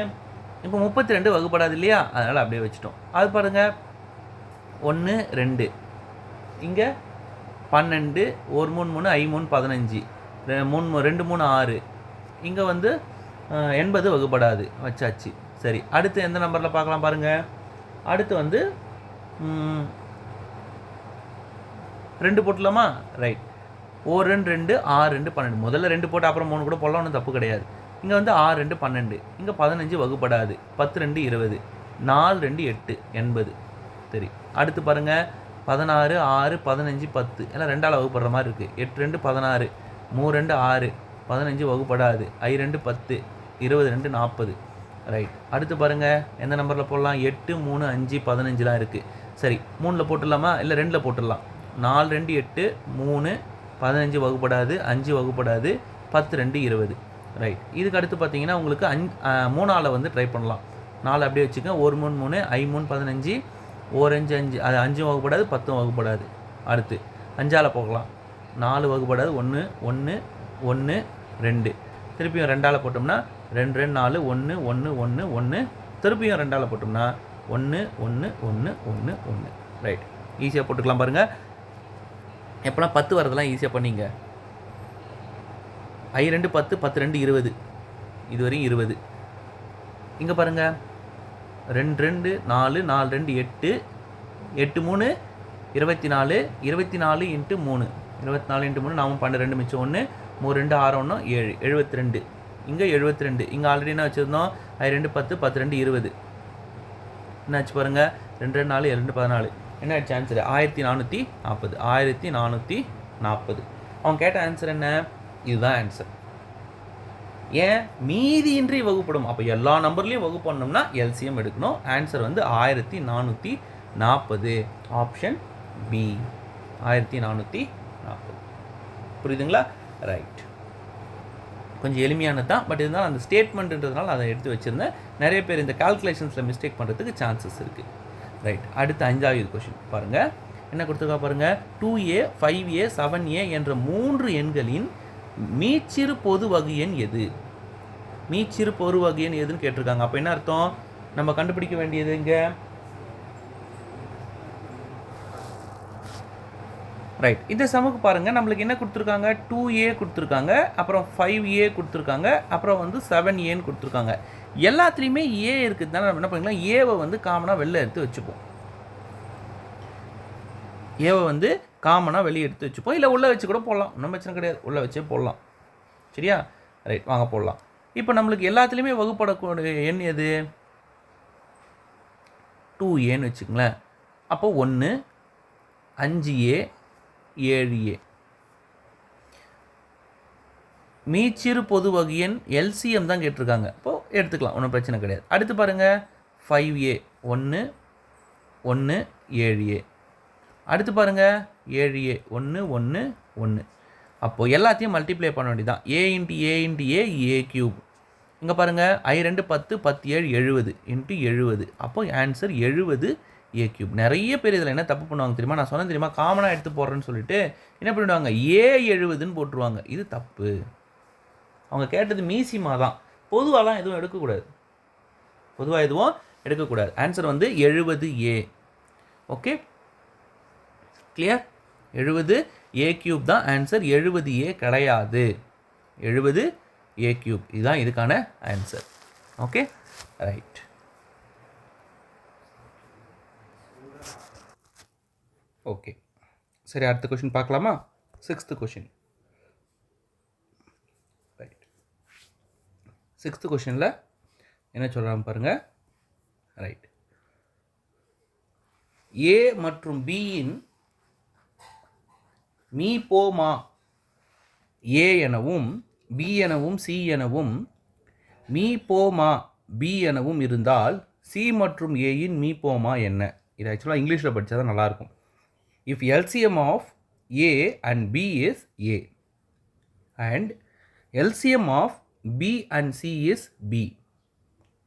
இப்போ 32 வகுப்படாது இல்லையா? அதனால் அப்படியே வச்சுட்டோம். அது பாருங்கள், 1 2 இங்கே 12 1 3 3 5 3 15 2 3 6 இங்கே வந்து 80 வகுப்படாது வச்சாச்சு. சரி, அடுத்து எந்த நம்பரில் பார்க்கலாம் பாருங்கள். அடுத்து வந்து 2 போட்டுலாமா? ரைட். 1 2 2 6 2 12. முதல்ல 2 போட்டு அப்புறம் 3 கூட போடலாம், ஒன்றும் தப்பு கிடையாது. இங்கே வந்து 6 2 12. இங்கே 15 வகுப்படாது. 10 2 20. 4 2 8 80. சரி, அடுத்து பாருங்கள். 16 6 15 10 எல்லாம் 2ஆல் வகுப்படுற மாதிரி இருக்குது. 8 2 16. 3 2 6. 15 வகுப்படாது. 2 10. 20 2 40. ரைட். அடுத்து பாருங்கள், எந்த நம்பரில் போடலாம்? 8 3 5 15லாம் இருக்குது. சரி, 3ல் போட்டுடலாமா? இல்லை 2ல் போட்டுடலாம். 4 2 8 3 15 வகுப்படாது. 5 வகுப்படாது. 10 2 20. ரைட். இதுக்கு அடுத்து பார்த்தீங்கன்னா உங்களுக்கு 3ஆல் வந்து ட்ரை பண்ணலாம். 4 அப்படியே வச்சுக்கோங்க. 1 3 3 I 3 15. 1 5 5 அது 5 வகுப்படாது. 10 வகுப்படாது. அடுத்து 5ஆல் போகலாம். 4 வகுப்படாது. 1 1 1 2. திருப்பியும் 2ஆல் போட்டோம்னா 2 2 4 1 1 1 1. திருப்பியும் 2ஆல் போட்டோம்னா 1 1 1 1 1. ரைட். ஈஸியாக போட்டுக்கலாம் பாருங்கள். எப்போலாம் 10 வரதெல்லாம் ஈஸியாக பண்ணிங்க. I 2 10 10 2 20. இதுவரையும் 20. இங்கே பாருங்கள், 2 2 4 4 2 8 8 3 24. 24 இன்ட்டு 3 24 இன்ட்டு 3 நாமும் 12 மிச்சம் 1 3 2 6 1 7 72. இங்கே 72. இங்கே ஆல்ரெடி என்ன வச்சுருந்தோம்? I 2 10 10 2 20. என்னாச்சு பாருங்கள், 2 2 4 2 14. என்ன ஆச்சு ஆன்சரு? 1440. 1440. அவங்க கேட்ட ஆன்சர் என்ன? இதுதான் ஆன்சர். ஏன்? மீதியின்றி வகுப்படும். அப்போ எல்லா நம்பர்லேயும் வகுப்பு பண்ணோம்னா எல்சிஎம் எடுக்கணும். ஆன்சர் வந்து 1440. Option B 1440. புரியுதுங்களா? ரைட். கொஞ்சம் எளிமையானது தான், பட் இருந்தாலும் அந்த ஸ்டேட்மெண்ட்ன்றதுனால அதை எடுத்து வச்சுருந்தேன். நிறைய பேர் இந்த கால்குலேஷன்ஸில் மிஸ்டேக் பண்ணுறதுக்கு சான்சஸ் இருக்குது. ரைட். அடுத்து 5வது கொஷின் பாருங்கள். என்ன கொடுத்துருக்கா பாருங்கள். 2A 5A 7A என்ற 3 எண்களின் மீச்சிறு பொது வகை எண் எது? மீச்சிறு பொது வகை எண் எதுன்னு கேட்டிருக்காங்க. அப்போ என்ன அர்த்தம்? நம்ம கண்டுபிடிக்க வேண்டியது இங்கே ரைட். இந்த சமுக்கு பாருங்கள், நம்மளுக்கு என்ன கொடுத்துருக்காங்க? 2A கொடுத்துருக்காங்க, அப்புறம் 5A கொடுத்துருக்காங்க, அப்புறம் வந்து 7Aன்னு கொடுத்துருக்காங்க. எல்லாத்துலேயுமே ஏ இருக்குது தானே. நம்ம என்ன பண்ணிக்கலாம்? ஏவை வந்து காமனாக வெளில எடுத்து வச்சுப்போம். ஏவை வந்து காமனாக வெளியே எடுத்து வச்சுப்போம். இல்லை உள்ளே வச்சு கூட போடலாம், ஒன்றும் பிரச்சனை கிடையாது. உள்ளே வச்சே போடலாம். சரியா? ரைட், வாங்க போடலாம். இப்போ நம்மளுக்கு எல்லாத்துலேயுமே வகுப்படக்கூடிய எண் எது? 2Aன்னு வச்சுங்களேன். அப்போ 1 5A 7A. மீச்சிறு பொது வகை எண் எல்சிஎம் தான் கேட்டிருக்காங்க. அப்போது எடுத்துக்கலாம், ஒன்றும் பிரச்சனை கிடையாது. அடுத்து பாருங்கள், 5A 1 1 7A. அடுத்து பாருங்கள், 7A 1 1 1. அப்போது எல்லாத்தையும் மல்டிப்ளை பண்ண வேண்டியதான். A into A into A A3. இங்கே பாருங்கள், I 2 10 10 7 70 இன்ட்டு 70. அப்போ ஆன்சர் 70 A3. நிறைய பேர் இதில் என்ன தப்பு பண்ணுவாங்க தெரியுமா? நான் சொன்னேன் தெரியுமா, காமனாக எடுத்து போடுறேன்னு சொல்லிட்டு என்ன பண்ணிவிடுவாங்க? A70ன்னு போட்டுருவாங்க. இது தப்பு. அவங்க கேட்டது மீசிமா தான். பொதுவாலாம் எதுவும் எடுக்கக்கூடாது. பொதுவாக எதுவும் எடுக்கக்கூடாது. ஆன்சர் வந்து 70A. Okay, clear? 70A³ தான் ஆன்சர். 70A கிடையாது. 70A³. இதுதான் இதுக்கான ஆன்சர். Okay, right. ஓகே, சரி, அடுத்த கொஷின் பார்க்கலாமா? 6th question. ரைட். 6th கொஷினில் என்ன சொல்கிறாங்க பாருங்கள். ரைட். ஏ மற்றும் பியின் மீ போமா ஏ எனவும் பி எனவும் சி எனவும் மீ போமா பி எனவும் இருந்தால் சி மற்றும் ஏயின் மீ போமா என்ன? இது ஆக்சுவலாக இங்கிலீஷில் படித்தா தான் நல்லாயிருக்கும். If LCM of A and B is A and LCM of B and C is B,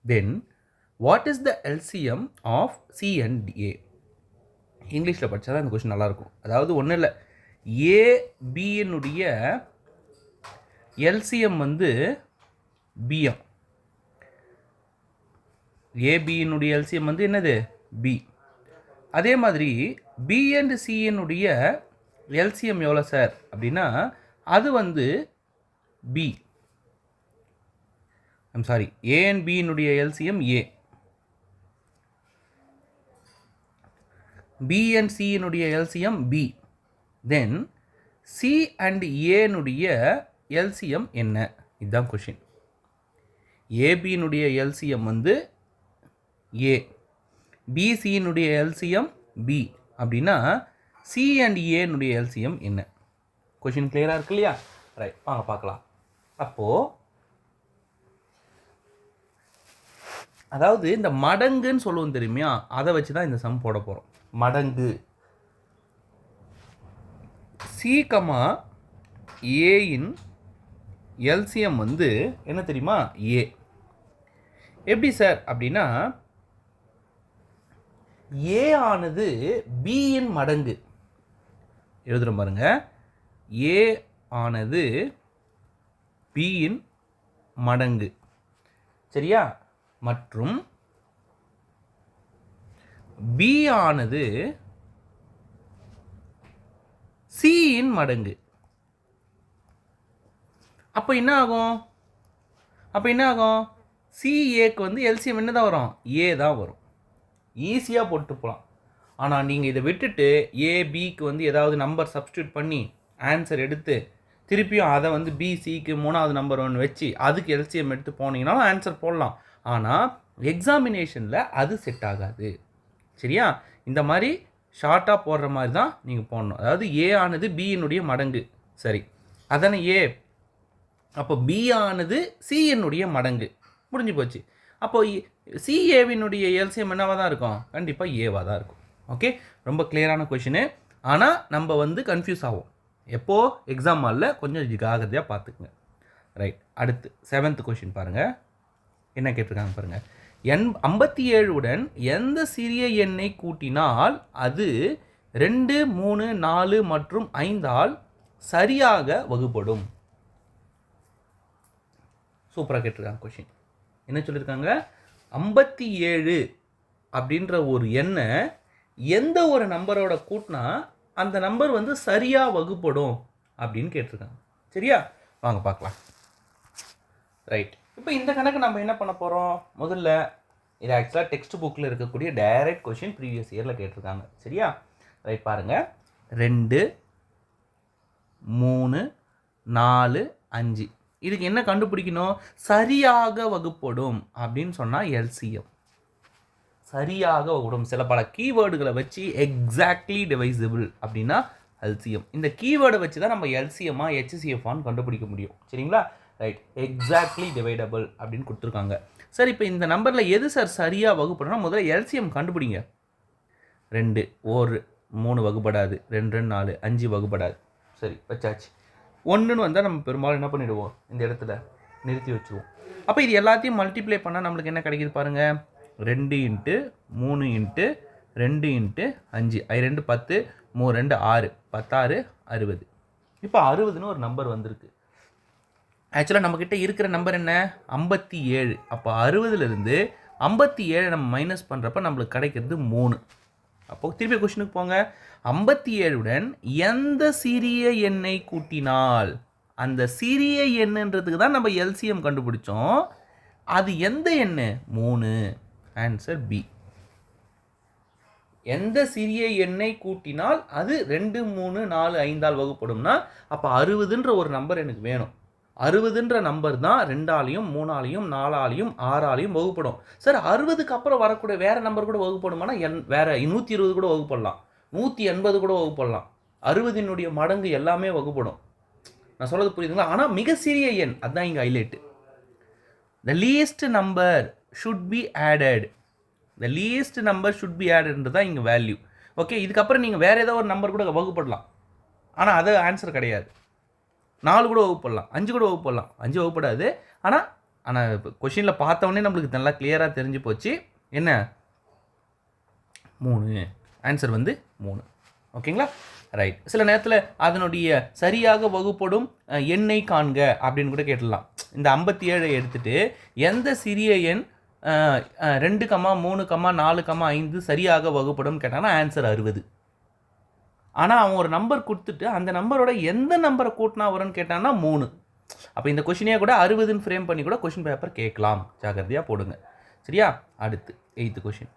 then what is the LCM of C and A? இங்கிலீஷில் படித்தா தான் இந்த கொஷின் நல்லாயிருக்கும். அதாவது ஒன்றும் இல்லை, ஏபியினுடைய எல்சிஎம் வந்து பிஎம். ஏபியினுடைய எல்சிஎம் வந்து என்னது? பி. அதே மாதிரி பி அண்ட் சியினுடைய எல்சிஎம் எவ்வளோ சார் அப்படின்னா அது வந்து B. I'm sorry, A and பியினுடைய எல்சிஎம் ஏ, பி அண்ட் சியினுடைய LCM B, then C and ஏனுடைய எல்சிஎம் என்ன? இதுதான் கொஷின். ஏபியினுடைய எல்சிஎம் வந்து ஏ, பிசியினுடைய எல்சிஎம் பி அப்படின்னா சி அண்ட் ஏனுடைய எல்சிஎம் என்ன? கொஷின் கிளியராக இருக்கு இல்லையா? ரைட், வாங்க பார்க்கலாம். அப்போது அதாவது இந்த மடங்குன்னு சொல்லுவோம் தெரியுமா, அதை வச்சு தான் இந்த சம் போட போகிறோம். மடங்கு சி கமா ஏயின் எல்சிஎம் வந்து என்ன தெரியுமா? ஏ. எப்படி சார் அப்படின்னா, ஏ ஆனது பியின் மடங்கு. எழுதுகிறோம் பாருங்க, ஏ ஆனது பியின் மடங்கு, சரியா? மற்றும் பி ஆனது சியின் மடங்கு. அப்போ என்ன ஆகும்? சிஏக்கு வந்து எல்சிஎம் என்ன தான் வரும்? ஏ தான் வரும். ஈஸியாக போட்டு போகலாம். ஆனால் நீங்கள் இதை விட்டுட்டு ஏபிக்கு வந்து ஏதாவது நம்பர் சப்ஸ்டியூட் பண்ணி ஆன்சர் எடுத்து திருப்பியும் அதை வந்து பிசிக்கு 3வது நம்பர் ஒன்று வச்சு அதுக்கு எல்சிஎம் எடுத்து போனீங்கன்னாலும் ஆன்சர் போடலாம். ஆனால் எக்ஸாமினேஷனில் அது செட் ஆகாது, சரியா? இந்த மாதிரி ஷார்ட்டாக போடுற மாதிரி தான் நீங்கள் போடணும். அதாவது ஏ ஆனது பியினுடைய மடங்கு, சரி, அதானே ஏ. அப்போ பி ஆனது சியினுடைய மடங்கு, முடிஞ்சு போச்சு. அப்போ சிஏவினுடைய எல்சிஎம் என்னவாக தான் இருக்கும்? கண்டிப்பாக ஏவாக தான் இருக்கும். ஓகே, ரொம்ப கிளியரான கொஷினு. ஆனால் நம்ம வந்து கன்ஃபியூஸ் ஆகும் எப்போது? எக்ஸாம் ஹாலில் கொஞ்சம் ஜாகிரதையாக பார்த்துக்குங்க. ரைட், அடுத்து 7th கொஷின் பாருங்கள், என்ன கேட்டிருக்காங்க பாருங்கள். 57உடன் எந்த சிறிய எண்ணை கூட்டினால் அது 2, 3, 4 மற்றும் 5ஆல் சரியாக வகுப்படும்? சூப்பராக கேட்டிருக்காங்க கொஷின். என்ன சொல்லியிருக்காங்க? 57 அப்படின்ற ஒரு எண்ணை எந்த ஒரு நம்பரோட கூட்டினா அந்த நம்பர் வந்து சரியாக வகுப்படும் அப்படின்னு கேட்டிருக்காங்க, சரியா? வாங்க பார்க்கலாம். ரைட், இப்போ இந்த கணக்கு நம்ம என்ன பண்ண போகிறோம்? முதல்ல இது ஆக்சுவலாக டெக்ஸ்ட் புக்கில் இருக்கக்கூடிய டைரக்ட் கொஷின், ப்ரீவியஸ் இயரில் கேட்டிருக்காங்க, சரியா? ரைட், பாருங்கள். 2, 3, 4, 5 இதுக்கு என்ன கண்டுபிடிக்கணும்? சரியாக வகுப்படும் அப்படின்னு சொன்னால் எல்சிஎம். சரியாக வகுப்படும் சில பல கீவேர்டுகளை வச்சு எக்ஸாக்ட்லி டிவைசிபிள் அப்படின்னா எல்சிஎம். இந்த கீவேர்டை வச்சு தான் நம்ம எல்சிஎம்மா ஹெச்சிஎஃப்ஆன்னு கண்டுபிடிக்க முடியும், சரிங்களா? ரைட், எக்ஸாக்ட்லி டிவைடபிள் அப்படின்னு கொடுத்துருக்காங்க. சார், இப்போ இந்த நம்பரில் எது சார் சரியாக வகுப்படும்னா முதல்ல எல்சிஎம் கண்டுபிடிங்க. 2 1 3 வகுப்படாது, 2 2 4 5 வகுப்படாது, சரி வச்சாச்சு. 1ன்னு வந்தால் நம்ம பெரும்பாலும் என்ன பண்ணிவிடுவோம்? இந்த இடத்துல நிறுத்தி வச்சுருவோம். அப்போ இது எல்லாத்தையும் மல்டிப்ளை பண்ணால் நம்மளுக்கு என்ன கிடைக்கிது பாருங்கள்? 2 × 3 × 2 × 5 2 10 3 2 6 16 60. இப்போ 60ன்னு ஒரு நம்பர் வந்திருக்கு. ஆக்சுவலாக நம்மக்கிட்ட இருக்கிற நம்பர் என்ன? 57. அப்போ 60லேருந்து 57 நம்ம மைனஸ் பண்ணுறப்ப நம்மளுக்கு கிடைக்கிறது 3. அப்போது திருப்பி கொஷினுக்கு போங்க. 57உடன் எந்த சிறிய எண்ணை கூட்டினால், அந்த சிறிய எண்ணுன்றதுக்கு தான் நம்ம எல்சிஎம் கண்டுபிடிச்சோம். அது எந்த எண்ணு? 3. Answer B. எந்த சிறிய எண்ணை கூட்டினால் அது 2 3 4 5ஆல் வகுப்படும்னா அப்போ 60ன்ற ஒரு நம்பர் எனக்கு வேணும். 60ன்ற நம்பர் தான் 2ஆலையும் 3ஆலையும் 4ஆலையும் 6ஆலையும் வகுப்படும். சார், 60க்கு அப்புறம் வரக்கூடிய வேறு நம்பர் கூட வகுப்படுமானா வேறு 120 கூட வகுப்படலாம், 180 கூட வகுப்படலாம். 60னுடைய மடங்கு எல்லாமே வகுப்படும். நான் சொல்கிறது புரியுதுங்களா? ஆனால் மிக சிறிய எண் அதுதான் இங்கே highlight. The least number should be added. The least number should be ஆடட்ன்றது தான் இங்கே வேல்யூ. ஓகே, இதுக்கப்புறம் நீங்கள் வேறு ஏதோ ஒரு நம்பர் கூட வகுப்படலாம், ஆனால் அது ஆன்சர் கிடையாது. 4 கூட வகுப்படலாம், 5 கூட வகுப்படலாம். 5 வகுப்படாது. ஆனால் இப்போ கொஷினில் பார்த்தவொடனே நம்மளுக்கு நல்லா கிளியராக தெரிஞ்சு போச்சு. என்ன? 3. ஆன்சர் வந்து 3. ஓகேங்களா? ரைட். சில நேரத்தில் அதனுடைய சரியாக வகுப்படும் எண்ணை காண்க அப்படின்னு கூட கேட்டலாம். இந்த 57 எடுத்துகிட்டு எந்த சிறிய எண் 2, 3, 4, 5 சரியாக வகுப்படும் கேட்டாங்கன்னா ஆன்சர் 60. ஆனால் அவன் ஒரு நம்பர் கொடுத்துட்டு அந்த நம்பரோட எந்த நம்பரை கூட்டினா வரும்னு கேட்டான்னா 3. அப்போ இந்த கொஷினே கூட 60ன்னு ஃப்ரேம் பண்ணி கூட கொஷின் பேப்பர் கேட்கலாம், ஜாக்கிரதையாக போடுங்க. சரியா? அடுத்து 8th கொஷின்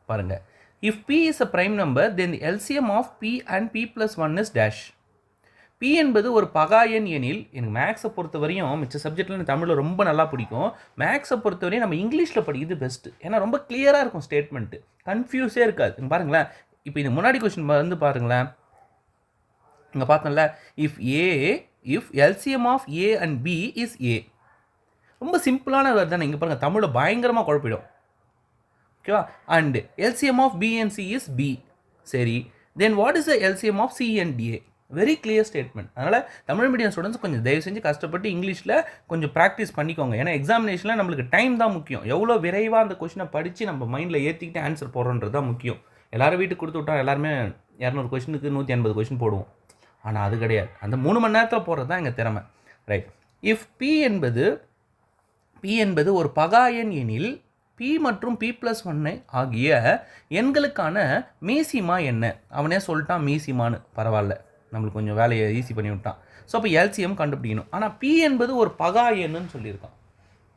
பாருங்கள். If P is a prime number then LCM of B and P plus one is dash. P என்பது ஒரு பகா எண் எனில், எனக்கு மேக்ஸை பொறுத்தவரையும் மிச்ச சப்ஜெக்டில் எனக்கு தமிழில் ரொம்ப நல்லா பிடிக்கும், மேக்ஸை பொறுத்தவரையும் நம்ம இங்கிலீஷில் படிக்கிறது பெஸ்ட்டு. ஏன்னா ரொம்ப கிளியராக இருக்கும் ஸ்டேட்மெண்ட்டு, கன்ஃபியூஸே இருக்காது. பாருங்களேன், இப்போ இது முன்னாடி கொஸ்டின் வந்து பாருங்களேன், இங்கே பார்த்தோம்ல, if LCM of A and B is A. ரொம்ப சிம்பிளான வேர்டு தானே. இங்கே பாருங்கள், தமிழில் பயங்கரமாக குழப்பிடும். ஓகேவா? And LCM of B and C is B. சரி, then what is the LCM of C and A? Very clear statement. அதனால் தமிழ் மீடியம் ஸ்டூடெண்ட்ஸ் கொஞ்சம் தயவு செஞ்சு கஷ்டப்பட்டு இங்கிலீஷில் கொஞ்சம் ப்ராக்டிஸ் பண்ணிக்கோங்க. ஏன்னா எக்ஸாமினேஷனில் நம்மளுக்கு டைம் தான் முக்கியம். எவ்வளோ விரைவாக அந்த கொஷினை படித்து நம்ம மைண்டில் ஏற்றிக்கிட்டு ஆன்சர் போடுறோன்றது தான் முக்கியம். எல்லோரும் வீட்டுக்கு கொடுத்து விட்டா எல்லாருமே 200 கொஷினுக்கு 180 கொஷின் போடுவோம். ஆனால் அது கிடையாது. அந்த 3 மணி நேரத்தில் போடுறது தான் எங்கள் திறமை. ரைட். இஃப் பி என்பது ஒரு பகா எண் எனில் பி மற்றும் பி ப்ளஸ் 1 ஆகிய எண்களுக்கான மீசிமா என்ன? அவனே சொல்லிட்டான் மீசிமான்னு, பரவாயில்ல, நம்மளுக்கு கொஞ்சம் வேலையை ஈஸி பண்ணி விட்டான். ஸோ அப்போ எல்சிஎம் கண்டுபிடிக்கணும். ஆனால் பி என்பது ஒரு பகா எண்ணுன்னு சொல்லியிருக்கான்.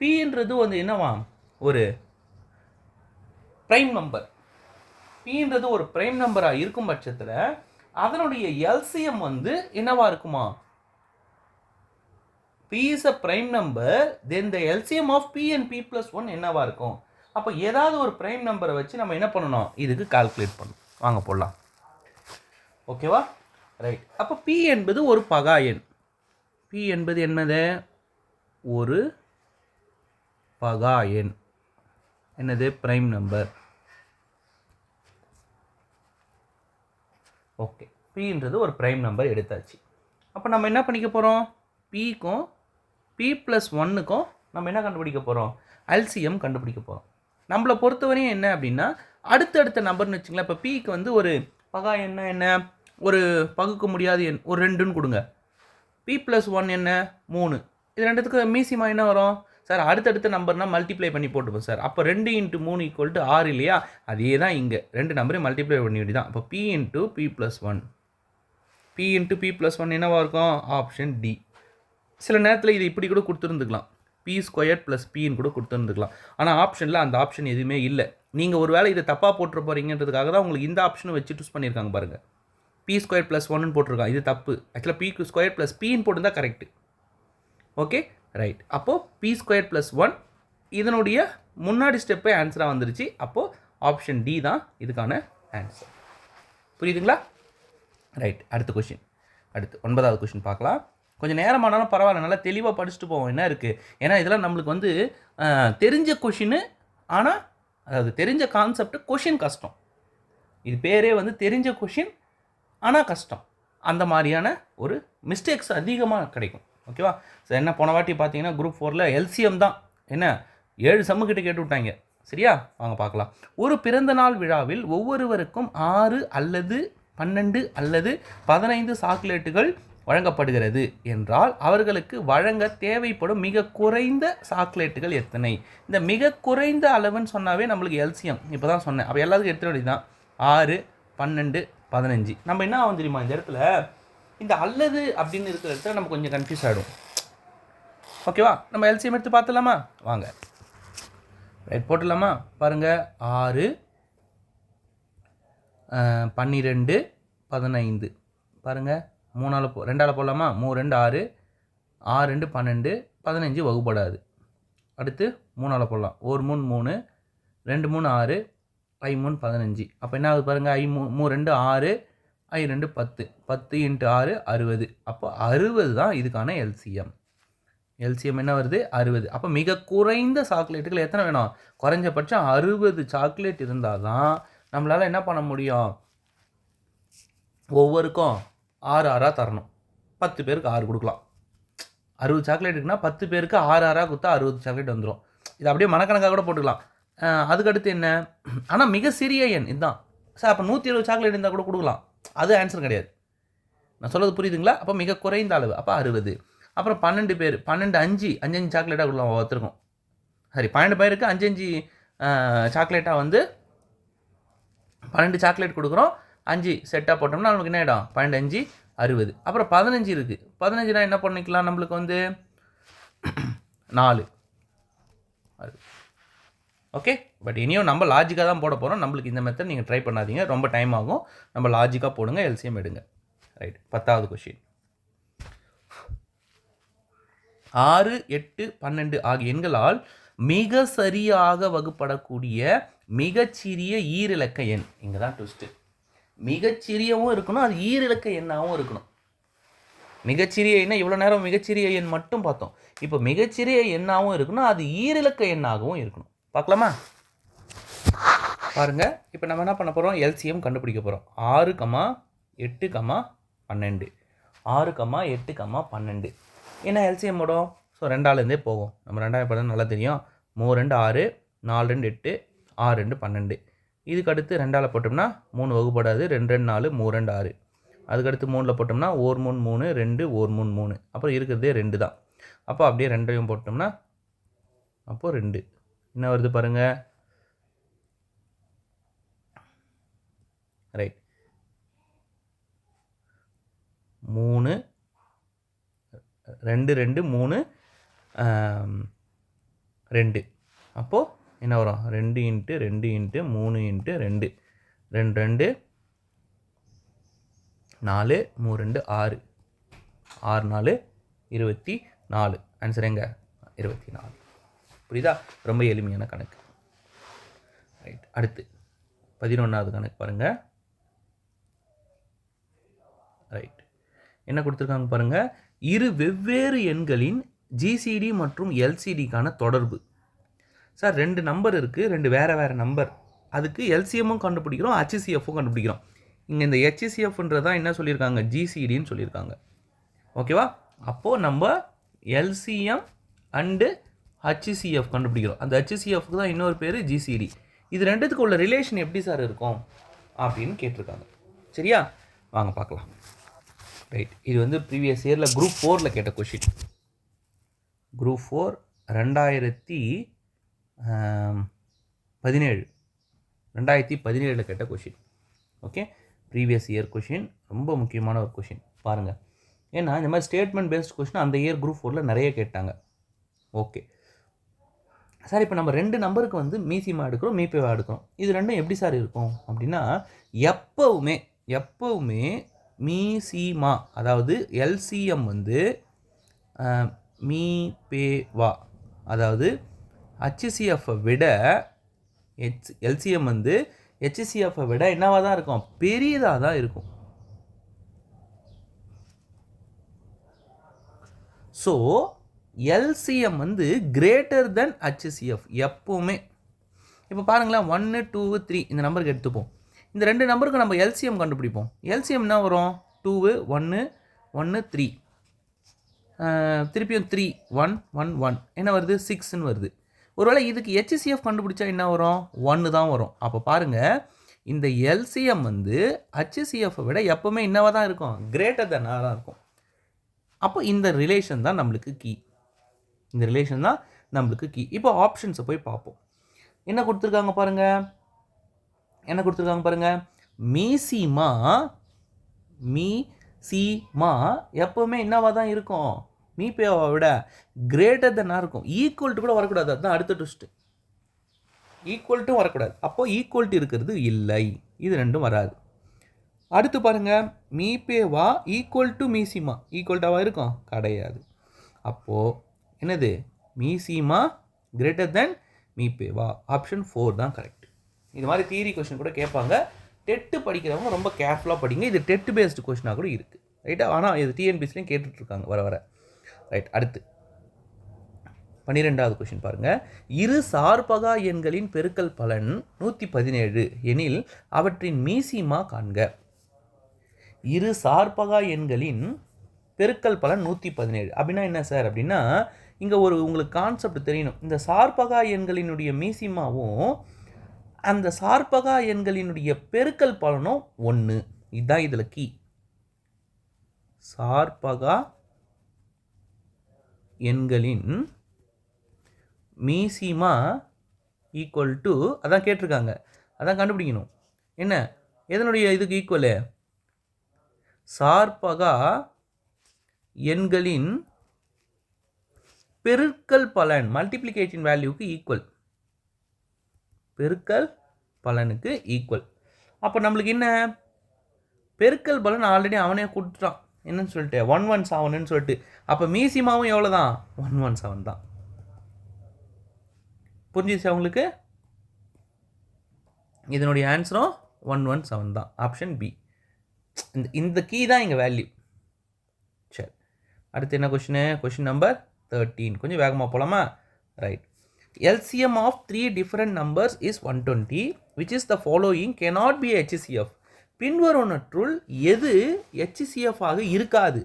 பின்றது வந்து என்னவா? ஒரு ப்ரைம் நம்பர். பின்றது ஒரு ப்ரைம் நம்பராக இருக்கும் பட்சத்தில் அதனுடைய எல்சிஎம் வந்து என்னவா இருக்குமா? P is a prime number, then the LCM of B and P plus 1 என்னவா இருக்கும்? அப்போ ஏதாவது ஒரு ப்ரைம் நம்பரை வச்சு நம்ம என்ன பண்ணணும்? இதுக்கு கால்குலேட் பண்ணணும். வாங்க போடலாம். ஓகேவா? ரைட். அப்போ பி என்பது ஒரு பகா எண். பி என்பது என்னது? ஒரு பகா எண். என்னது? Prime number. ஓகே, பின்றது ஒரு ப்ரைம் நம்பர் எடுத்தாச்சு. அப்போ நம்ம என்ன பண்ணிக்க போகிறோம்? பிக்கும் பி ப்ளஸ் 1க்கும் நம்ம என்ன கண்டுபிடிக்க போகிறோம்? எல்சிஎம் கண்டுபிடிக்க போகிறோம். நம்மளை பொறுத்தவரையும் என்ன அப்படின்னா, அடுத்தடுத்த நம்பர்னு வச்சுங்களேன். இப்போ பிக்கு வந்து ஒரு பகா எண்ணா என்ன? ஒரு பகுக்க முடியாத எண், ஒரு 2ன்னு கொடுங்க. பி ப்ளஸ் 1 என்ன? 3. இது ரெண்டுத்துக்கு மீசிமா என்ன வரும்? சார் அடுத்தடுத்த நம்பர்னால் மல்டிப்ளை பண்ணி போட்டுப்போம் சார். அப்போ 2 × 3 = 6 இல்லையா? அதே தான் இங்கே 2 நம்பரையும் மல்டிப்ளை பண்ணி வேண்டி தான். அப்போ P × P plus 1. P × P plus 1 என்னவாக இருக்கும்? Option D. சில நேரத்தில் இது இப்படி கூட கொடுத்துருந்துக்கலாம், p² + pன்னு கூட கொடுத்துருந்துக்கலாம். ஆனால் ஆப்ஷனில் அந்த ஆப்ஷன் எதுவுமே இல்லை. நீங்கள் ஒரு வேளை இதை தப்பாக போட்டுற போகிறீங்கன்றதுக்காக தான் உங்களுக்கு இந்த ஆப்ஷனை வச்சு சூஸ் பண்ணியிருக்காங்க பாருங்கள். p² + 1ன்னு போட்டிருக்கான், இது தப்பு. ஆக்சுவலாக p² + pன்னு போட்டு தான் கரெக்டு. Okay, right. அப்போது p² + 1 இதனுடைய முன்னாடி ஸ்டெப்பே ஆன்சராக வந்துருச்சு. அப்போது ஆப்ஷன் டி தான் இதுக்கான ஆன்சர். புரியுதுங்களா? ரைட். அடுத்த கொஷின். அடுத்து 9வது கொஷின் பார்க்கலாம். கொஞ்சம் நேரமானாலும் பரவாயில்ல, நல்லா தெளிவாக படிச்சுட்டு போவோம் என்ன இருக்குது. ஏன்னா இதெல்லாம் நம்மளுக்கு வந்து தெரிஞ்ச கொஷின்னு, ஆனால் அதாவது தெரிஞ்ச கான்செப்ட், கொஷின் கஷ்டம். இது பேரே வந்து தெரிஞ்ச கொஷின் ஆனால் கஷ்டம். அந்த மாதிரியான ஒரு மிஸ்டேக்ஸ் அதிகமாக கிடைக்கும். ஓகேவா? ஸோ என்ன, போன வாட்டி பார்த்தீங்கன்னா குரூப் 4ல் எல்சிஎம் தான் என்ன 7 சம்முக்கிட்ட கேட்டு விட்டாங்க. சரியா? வாங்க பார்க்கலாம். ஒரு பிறந்த நாள் விழாவில் ஒவ்வொருவருக்கும் 6 அல்லது 12 அல்லது 15 சாக்லேட்டுகள் வழங்கப்படுகிறது என்றால் அவர்களுக்கு வழங்க தேவைப்படும் மிக குறைந்த சாக்லேட்டுகள் எத்தனை? இந்த மிக குறைந்த அளவுன்னு சொன்னாவே நம்மளுக்கு எல்சிஎம் இப்போ தான் சொன்னேன். அப்போ எல்லாத்துக்கும் எடுத்துட வேண்டியது தான். 6, 12, 15. நம்ம என்ன ஆகும் தெரியுமா? இந்த இடத்துல இந்த அல்லது அப்படின்னு இருக்கிற இடத்துல நம்ம கொஞ்சம் கன்ஃபியூஸ் ஆகிடும். ஓகேவா? நம்ம எல்சிஎம் எடுத்து பார்த்துலாமா? வாங்க, ரைட், போட்டுடலாமா? பாருங்கள், 6, 12, 15. பாருங்கள், 2ஆல் போடலாமா? 3 2 6, 6 2 12, 15 வகுப்படாது. அடுத்து 3ஆல் போடலாம். 1 3 3, 2 3 6, 5 3 15. அப்போ என்ன ஆகுது பாருங்கள், 3 2 6, 5 2 10, 10 × 6 60. அப்போ 60 தான் இதுக்கான எல்சிஎம். எல்சிஎம் என்ன வருது? 60. அப்போ மிக குறைந்த சாக்லேட்டுகள் எத்தனை வேணும்? குறைஞ்சபட்சம் 60 சாக்லேட் இருந்தால் தான் நம்மளால் என்ன பண்ண முடியும்? ஒவ்வொருக்கும் 6 6 தரணும். 10 பேருக்கு 6 கொடுக்கலாம். 60 சாக்லேட் இருக்குன்னா 10 பேருக்கு 6 6 கொடுத்தா 60 சாக்லேட் வந்துடும். இது அப்படியே மனக்கணக்காக கூட போட்டுக்கலாம். அதுக்கடுத்து என்ன? ஆனால் மிக சிறிய எண் இதுதான் சார். அப்போ 120 சாக்லேட் இருந்தால் கூட கொடுக்கலாம். அது ஆன்சர் கிடையாது. நான் சொல்கிறது புரியுதுங்களா? அப்போ மிக குறைந்த அளவு, அப்போ 60. அப்புறம் 12 பேர், 12 5 5 சாக்லேட்டாக கொடுக்கலாம் ஒருத்தருக்கும். சரி, 12 பேருக்கு 5 5 சாக்லேட்டாக வந்து 12 சாக்லேட் கொடுக்குறோம். 5 செட்டாக போட்டோம்னா நமக்கு என்ன ஆகிடும்? 12 5 60. அப்புறம் 15 இருக்குது. 15 என்ன பண்ணிக்கலாம்? நம்மளுக்கு வந்து 4 ஓகே. பட் இனியும் நம்ம லாஜிக்காக தான் போட போகிறோம். நம்மளுக்கு இந்த மெத்தட் நீங்கள் ட்ரை பண்ணாதீங்க, ரொம்ப டைம் ஆகும். நம்ம லாஜிக்காக போடுங்க, எல்சிஎம் எடுங்க. ரைட். 10வது கொஷின். 6, 8, 12 ஆகிய எண்களால் மிக சரியாக வகுப்படக்கூடிய மிகச்சிறிய ஈரிலக்க எண். இங்கே தான் ட்விஸ்ட்டு. மிகச்சிறியவும் இருக்கணும், அது ஈரிலக்க எண்ணாகவும் இருக்கணும். மிகச்சிறிய எண்ணை இவ்வளோ நேரம் மிகச்சிறிய எண் மட்டும் பார்த்தோம். இப்போ மிகச்சிறிய எண்ணாகவும் இருக்கணும், அது ஈரிலக்க எண்ணாகவும் இருக்கணும். பார்க்கலாமா? பாருங்க, இப்போ நம்ம என்ன பண்ண போகிறோம்? எல்சிஎம் கண்டுபிடிக்க போகிறோம். 6, 8, 12. 6, 8, 12. என்ன எல்சிஎம் வரும்? ஸோ 2ஆலேருந்தே போகும். நம்ம 2ஆவது படம் நல்லா தெரியும். 3 2 6, 4 2 8, 6 2 12. இதுக்கு அடுத்து 2ஆல் போட்டோம்னா 3 வகுப்படாது. 2 2 4, 3 2 6. அதுக்கடுத்து 3ல் போட்டோம்னா 1 3 3, 2 1 3 3. அப்புறம் இருக்கிறதே 2 தான். அப்போ அப்படியே 2ஐயும் போட்டோம்னா அப்போது 2 என்ன வருது பாருங்கள். ரைட். 3 2 2 3 2. அப்போது என்ன வரும்? 2 இன்ட்டு 2 இன்ட்டு 3 இன்ட்டு 2 2 2 4 3 2 6 6 4 24. ஆன்சர் எங்க? 24. புரியுதா? ரொம்ப எளிமையான கணக்கு. ரைட். அடுத்து 11வது கணக்கு பாருங்கள். ரைட். என்ன கொடுத்துருக்காங்க பாருங்கள். இரு வெவ்வேறு எண்களின் ஜிசிடி மற்றும் எல்சிடிக்கான தொடர்பு. சார் 2 நம்பர் இருக்குது, 2 வேறு வேறு நம்பர். அதுக்கு எல்சிஎம்மும் கண்டுபிடிக்கிறோம், ஹச்சிசிஎஃப்பும் கண்டுபிடிக்கிறோம். இங்கே இந்த ஹச்சிசிஎஃப்ன்றதான் என்ன சொல்லியிருக்காங்க? ஜிசிடின்னு சொல்லியிருக்காங்க. ஓகேவா? அப்போது நம்ம எல்சிஎம் அண்டு ஹச்சிசிஎஃப் கண்டுபிடிக்கிறோம். அந்த ஹச்சிசிஎஃப்க்கு தான் இன்னொரு பேர் ஜிசிடி. இது ரெண்டுத்துக்கு உள்ள ரிலேஷன் எப்படி சார் இருக்கும் அப்படின்னு கேட்டிருக்காங்க. சரியா? வாங்க பார்க்கலாம். ரைட். இது வந்து ப்ரீவியஸ் இயரில் குரூப் 4ல் கேட்ட கொஷின். குரூப் 4 2017 கேட்ட question. Okay. Previous year question, ரொம்ப முக்கியமான ஒரு கொஷின் பாருங்கள். ஏன்னா இந்த மாதிரி ஸ்டேட்மெண்ட் பேஸ்ட் கொஷின் அந்த இயர் குரூப் 4ல் நிறைய கேட்டாங்க. ஓகே சார், இப்போ நம்ம 2 நம்பருக்கு வந்து மீசிமா எடுக்கிறோம், மீபேவா எடுக்கிறோம். இது ரெண்டும் எப்படி சார் இருக்கும் அப்படின்னா, எப்போவுமே மீசிமா, அதாவது எல்சிஎம் வந்து மீபேவா, அதாவது ஹச்சிசிஎஃப்பை விட எல்சிஎம் வந்து ஹச்சிசிஎஃப்பை விட என்னவாக தான் இருக்கும்? பெரியதாக தான் இருக்கும். ஸோ எல்சிஎம் வந்து கிரேட்டர் தென் ஹச்சிசிஎஃப் எப்போவுமே. இப்போ பாருங்களேன், 1 2 3 இந்த நம்பருக்கு எடுத்துப்போம். இந்த 2 நம்பருக்கு நம்ம எல்சிஎம் கண்டுபிடிப்போம். எல்சிஎம் என்ன வரும்? 2 1 1 3, திருப்பியும் 3 1 1 1 என்ன வருது? 6ன்னு வருது. ஒருவேளை இதுக்கு ஹச்சிசிஎஃப் கண்டுபிடிச்சா என்ன வரும்? 1 தான் வரும். அப்போ பாருங்கள், இந்த எல்சிஎம் வந்து ஹச்சிசிஎஃப்பை விட எப்போவுமே என்னவாக தான் இருக்கும்? கிரேட்டர் தென்னாக தான் இருக்கும். அப்போ இந்த ரிலேஷன் தான் நம்மளுக்கு கீ. இந்த ரிலேஷன் தான் நம்மளுக்கு கீ. இப்போ ஆப்ஷன்ஸை போய் பார்ப்போம். என்ன கொடுத்துருக்காங்க பாருங்கள். மீசிமா எப்போவுமே என்னவாக தான் இருக்கும்? மீபேவை விட கிரேட்டர் தென்னாக இருக்கும். ஈக்குவல்ட்டு கூட வரக்கூடாது. அதுதான் அடுத்த ட்விஸ்ட்டு. ஈக்குவல்ட்டும் வரக்கூடாது. அப்போது ஈக்குவல்ட்டு இருக்கிறது இல்லை. இது ரெண்டும் வராது. அடுத்து பாருங்கள், மீபேவா ஈக்குவல் டு மீசிமா ஈக்குவல்ட்டாக இருக்கும்? கிடையாது. அப்போது என்னது? மீசிமா கிரேட்டர் தென் மீபேவா. ஆப்ஷன் 4 தான் கரெக்ட். இது மாதிரி தியரி கொஸ்டின் கூட கேட்பாங்க. டெட்டு படிக்கிறவங்க ரொம்ப கேர்ஃபுல்லாக படிங்க. இது டெட்டு பேஸ்டு கொஸ்டினாக கூட இருக்குது. ரைட்டா? ஆனால் இது டிஎன்பிஎஸ்லையும் கேட்டுட்ருக்காங்க வர. ரைட். அடுத்து 12வது கொஸ்டின் பாருங்கள். இரு சார்பகா எண்களின் பெருக்கல் பலன் 117 எனில் அவற்றின் மீசிமா காண்க. இரு சார்பகா எண்களின் பெருக்கல் பலன் 117 அப்படின்னா என்ன சார் அப்படின்னா, இங்கே உங்களுக்கு கான்செப்ட் தெரியணும். இந்த சார்பகா எண்களினுடைய மீசிமாவும் அந்த சார்பகா எண்களினுடைய பெருக்கல் பலனும் 1. இதுதான் இதில் கீ. சார்பகா எண்களின் மீசிமா ஈக்குவல் டு, அதான் கேட்டிருக்காங்க, அதான் கண்டுபிடிக்கணும். என்ன எதனுடைய இதுக்கு ஈக்குவலு? சார்பகா எண்களின் பெருக்கல் பலன் மல்டிப்ளிகேஷன் வேல்யூக்கு ஈக்குவல், பெருக்கல் பலனுக்கு ஈக்குவல். அப்போ நம்மளுக்கு என்ன பெருக்கல் பலன் ஆல்ரெடி அவனே கொடுத்துட்டான் என்னன்னு சொல்லிட்டு 117ன்னு சொல்லிட்டு. அப்போ மீசிமாவும் எவ்வளோ தான் 117 தான். புரிஞ்சிச்சு அவங்களுக்கு? இதனுடைய ஆன்சரும் 117 தான், ஆப்ஷன் பி. இந்த கீ தான் இங்கே வேல்யூ. சரி, அடுத்து என்ன கொஷின் நம்பர் 13. கொஞ்சம் வேகமாக போகலாமா? Right. LCM of 3 different numbers is 120, which is the following cannot be HCF. பின்வருவனற்றுள் எது HCF ஆக இருக்காது?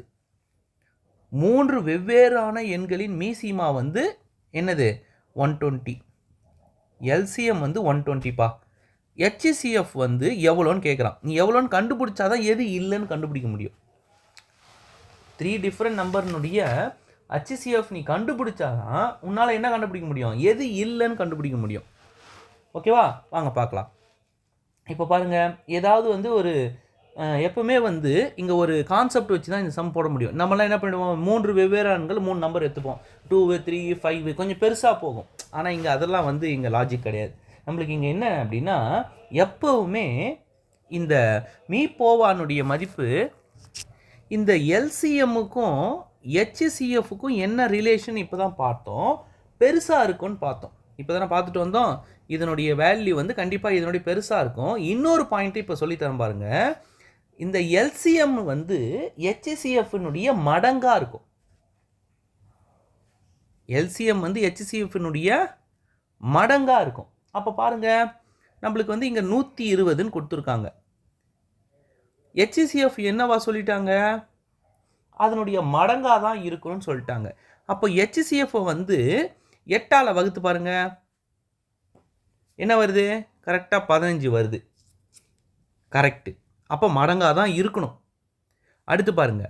3 வெவ்வேறான எண்களின் மீசிமா வந்து என்னது 120, LCM வந்து 120பா. HCF வந்து எவ்வளோன்னு கேட்குறான். நீ எவ்வளோன்னு கண்டுபிடிச்சாதான் எது இல்லைன்னு கண்டுபிடிக்க முடியும். 3 டிஃப்ரெண்ட் நம்பர்னுடைய HCF நீ கண்டுபிடிச்சாதான் உன்னால் என்ன கண்டுபிடிக்க முடியும், எது இல்லைன்னு கண்டுபிடிக்க முடியும். ஓகேவா? வாங்க பார்க்கலாம். இப்போ பாருங்கள், ஏதாவது வந்து ஒரு எப்பவுமே வந்து இங்கே ஒரு கான்செப்ட் வச்சு தான் இந்த சம் போட முடியும். நம்மளாம் என்ன பண்ணிடுவோம், 3 வெவ்வேறு எண்கள் 3 நம்பர் எடுத்துப்போம், 2, 3, 5 கொஞ்சம் பெருசாக போகும். ஆனால் இங்கே அதெல்லாம் வந்து இங்கே லாஜிக் கிடையாது. நம்மளுக்கு இங்கே என்ன அப்படின்னா, எப்பவுமே இந்த மீபோவானுடைய மதிப்பு இந்த எல்சிஎம்முக்கும் HCFக்கும் என்ன ரிலேஷன் இப்போ தான் பார்த்தோம், பெருசாக இருக்கும்னு பார்த்தோம். இப்போ தானே பார்த்துட்டு வந்தோம். இதனுடைய வேல்யூ வந்து கண்டிப்பாக இதனுடைய பெருசாக இருக்கும். இன்னொரு பாயிண்ட்டு இப்போ சொல்லித்தரேன் பாருங்கள். இந்த LCM வந்து HCFனுடைய மடங்காக இருக்கும். LCM வந்து HCFனுடைய மடங்காக இருக்கும். அப்போ பாருங்கள், நம்மளுக்கு வந்து இங்கே 120ன்னு கொடுத்துருக்காங்க. HCF என்னவா சொல்லிட்டாங்க, அதனுடைய மடங்காக தான் இருக்கணும்னு சொல்லிட்டாங்க. அப்போ HCF வந்து 8ஆல் வகுத்து பாருங்க, என்ன வருது, கரெக்டாக 15 வருது. கரெக்டு. அப்போ மடங்காக தான் இருக்கணும். அடுத்து பாருங்க,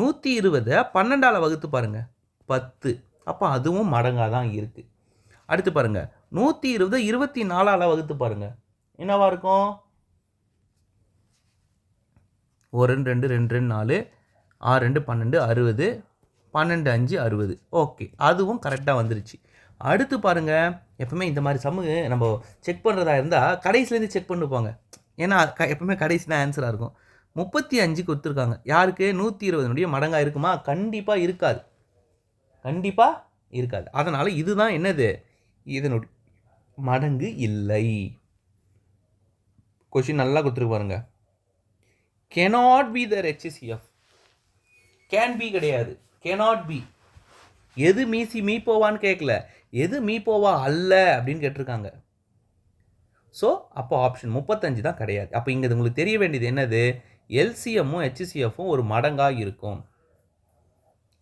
120 12ஆல் வகுத்து பாருங்க 10. அப்போ அதுவும் மடங்காக தான் இருக்குது. அடுத்து பாருங்க, 120 24ஆல் வகுத்து பாருங்க, என்னவா இருக்கும், 1 2 2 2 4 6 2 12 60 12 5 60. ஓகே, அதுவும் கரெக்டாக வந்துருச்சு. அடுத்து பாருங்கள், எப்பவுமே இந்த மாதிரி சமூக நம்ம செக் பண்ணுறதா இருந்தால் கடைசிலேருந்து செக் பண்ணி போங்க. ஏன்னா எப்பவுமே கடைசி தான் ஆன்சராக இருக்கும். 35 கொடுத்துருக்காங்க. யாருக்கு, 120 மடங்காக இருக்குமா? கண்டிப்பாக இருக்காது, கண்டிப்பாக இருக்காது. அதனால் இதுதான் என்னது, இதனுடைய மடங்கு இல்லை. கொஷின் நல்லா கொடுத்துருக்கு பாருங்க. cannot be their HCF. can be கிடையாது, cannot be. எது மீபோவான்னு கேட்கல, எது மீபோவா அல்ல அப்படின்னு கேட்டிருக்காங்க. ஸோ அப்போ ஆப்ஷன் 35 தான் கிடையாது. அப்போ இங்கே உங்களுக்கு தெரிய வேண்டியது என்னது, எல்சிஎம்மும் HCFும் ஒரு மடங்காக இருக்கும்.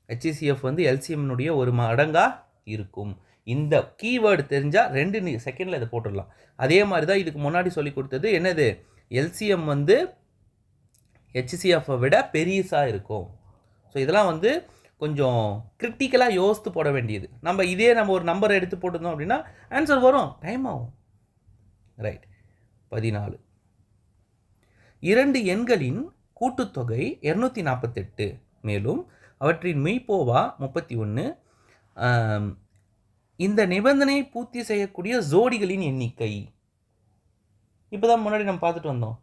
HCF வந்து எல்சிஎம்னுடைய ஒரு மடங்காக இருக்கும். இந்த கீவேர்டு தெரிஞ்சால் 2 செகண்டில் இதை போட்டுடலாம். அதே மாதிரி தான் இதுக்கு முன்னாடி சொல்லி கொடுத்தது என்னது, எல்சிஎம் வந்து HCFை விட பெரியசாக இருக்கும். ஸோ இதெல்லாம் வந்து கொஞ்சம் கிரிட்டிக்கலாக யோசித்து போட வேண்டியது. நம்ம ஒரு நம்பரை எடுத்து போட்டிருந்தோம் அப்படின்னா ஆன்சர் வரும், டைம் ஆகும். ரைட். 14. 2 எண்களின் கூட்டுத்தொகை 248, மேலும் அவற்றின் மீபோவா 31. இந்த நிபந்தனை பூர்த்தி செய்யக்கூடிய ஜோடிகளின் எண்ணிக்கை. இப்போ தான் முன்னாடி நம்ம பார்த்துட்டு வந்தோம்,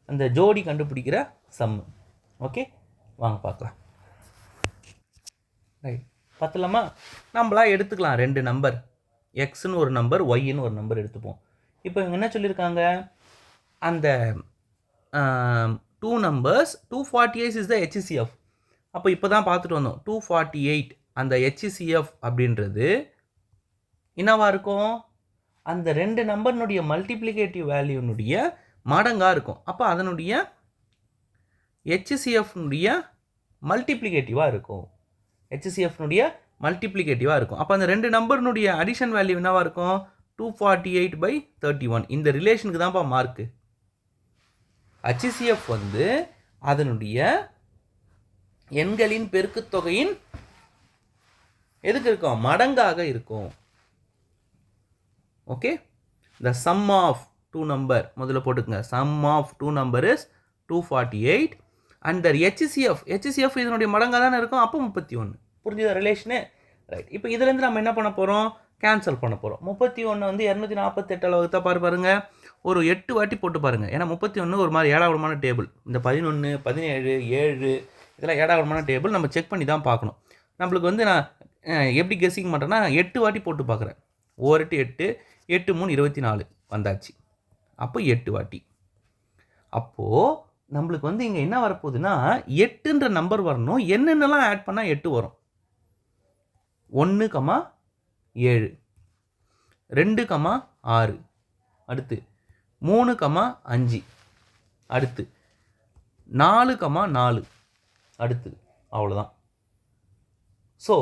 அந்த ஜோடி கண்டுபிடிக்கிற சம். ஓகே, வாங்க பார்க்கலாம். ரைட், பார்த்துலாமா? நம்மளா எடுத்துக்கலாம் 2 நம்பர், எக்ஸ்ன்னு ஒரு நம்பர், ஒய்ன்னு ஒரு நம்பர் எடுத்துப்போம். இப்போ இவங்க என்ன சொல்லியிருக்காங்க, அந்த 2 numbers 248 இஸ் த HCF. அப்போ இப்போ தான் பார்த்துட்டு வந்தோம், 248 அந்த HCF அப்படின்றது என்னவாக இருக்கும், அந்த 2 நம்பர்னுடைய மல்டிப்ளிகேட்டிவ் வேல்யூனுடைய மடங்காக இருக்கும். அப்போ அதனுடைய HCFனுடைய மல்டிப்ளிகேட்டிவாக இருக்கும். HCFனுடைய மல்டிப்ளிகேட்டிவாக இருக்கும். அப்போ அந்த 2 நம்பர்னுடைய அடிஷன் வேல்யூ என்னவாக இருக்கும், 248/31. இந்த ரிலேஷனுக்கு தான்ப்பா மார்க்கு. HCF வந்து அதனுடைய எண்களின் பெருக்குத்தொகையின் எதுக்கு இருக்கும், மடங்காக இருக்கும். Okay, the sum of 2 number முதல்ல போட்டுக்கங்க, sum of 2 number is 248 and the HCF இதனுடைய மடங்காக தானே இருக்கும். அப்போ 31. புரிஞ்சுதா ரிலேஷனு? ரைட். இப்போ இதுலேருந்து நம்ம என்ன பண்ண போகிறோம்? கேன்சல் பண்ண போகிறோம். 31 வந்து 248 வகுத்தா பாருங்க. ஒரு 8 வாட்டி போட்டு பாருங்கள். ஏன்னா 31 ஒரு மாதிரி ஏடாகுடமான டேபிள். இந்த 11, 17, 7 இதெல்லாம் ஏடாகுடமான டேபிள். நம்ம செக் பண்ணி தான் பார்க்கணும். நம்மளுக்கு வந்து நான் எப்படி கெஸ்ஸிங் பண்ணுறேன்னா 8 வாட்டி போட்டு பார்க்குறேன். 1 8 8 3 24 வந்தாச்சு. அப்போ 8 வாட்டி. அப்போது நம்மளுக்கு வந்து இங்கே என்ன வரப்போகுதுன்னா 8ன்ற நம்பர் வரணும். என்னென்னலாம் ஆட் பண்ணால் 8 வரும்? 1, 7, 2, 6, அடுத்து 3, 5, அடுத்து 4, 4, அடுத்து அவ்வளோதான். ஸோ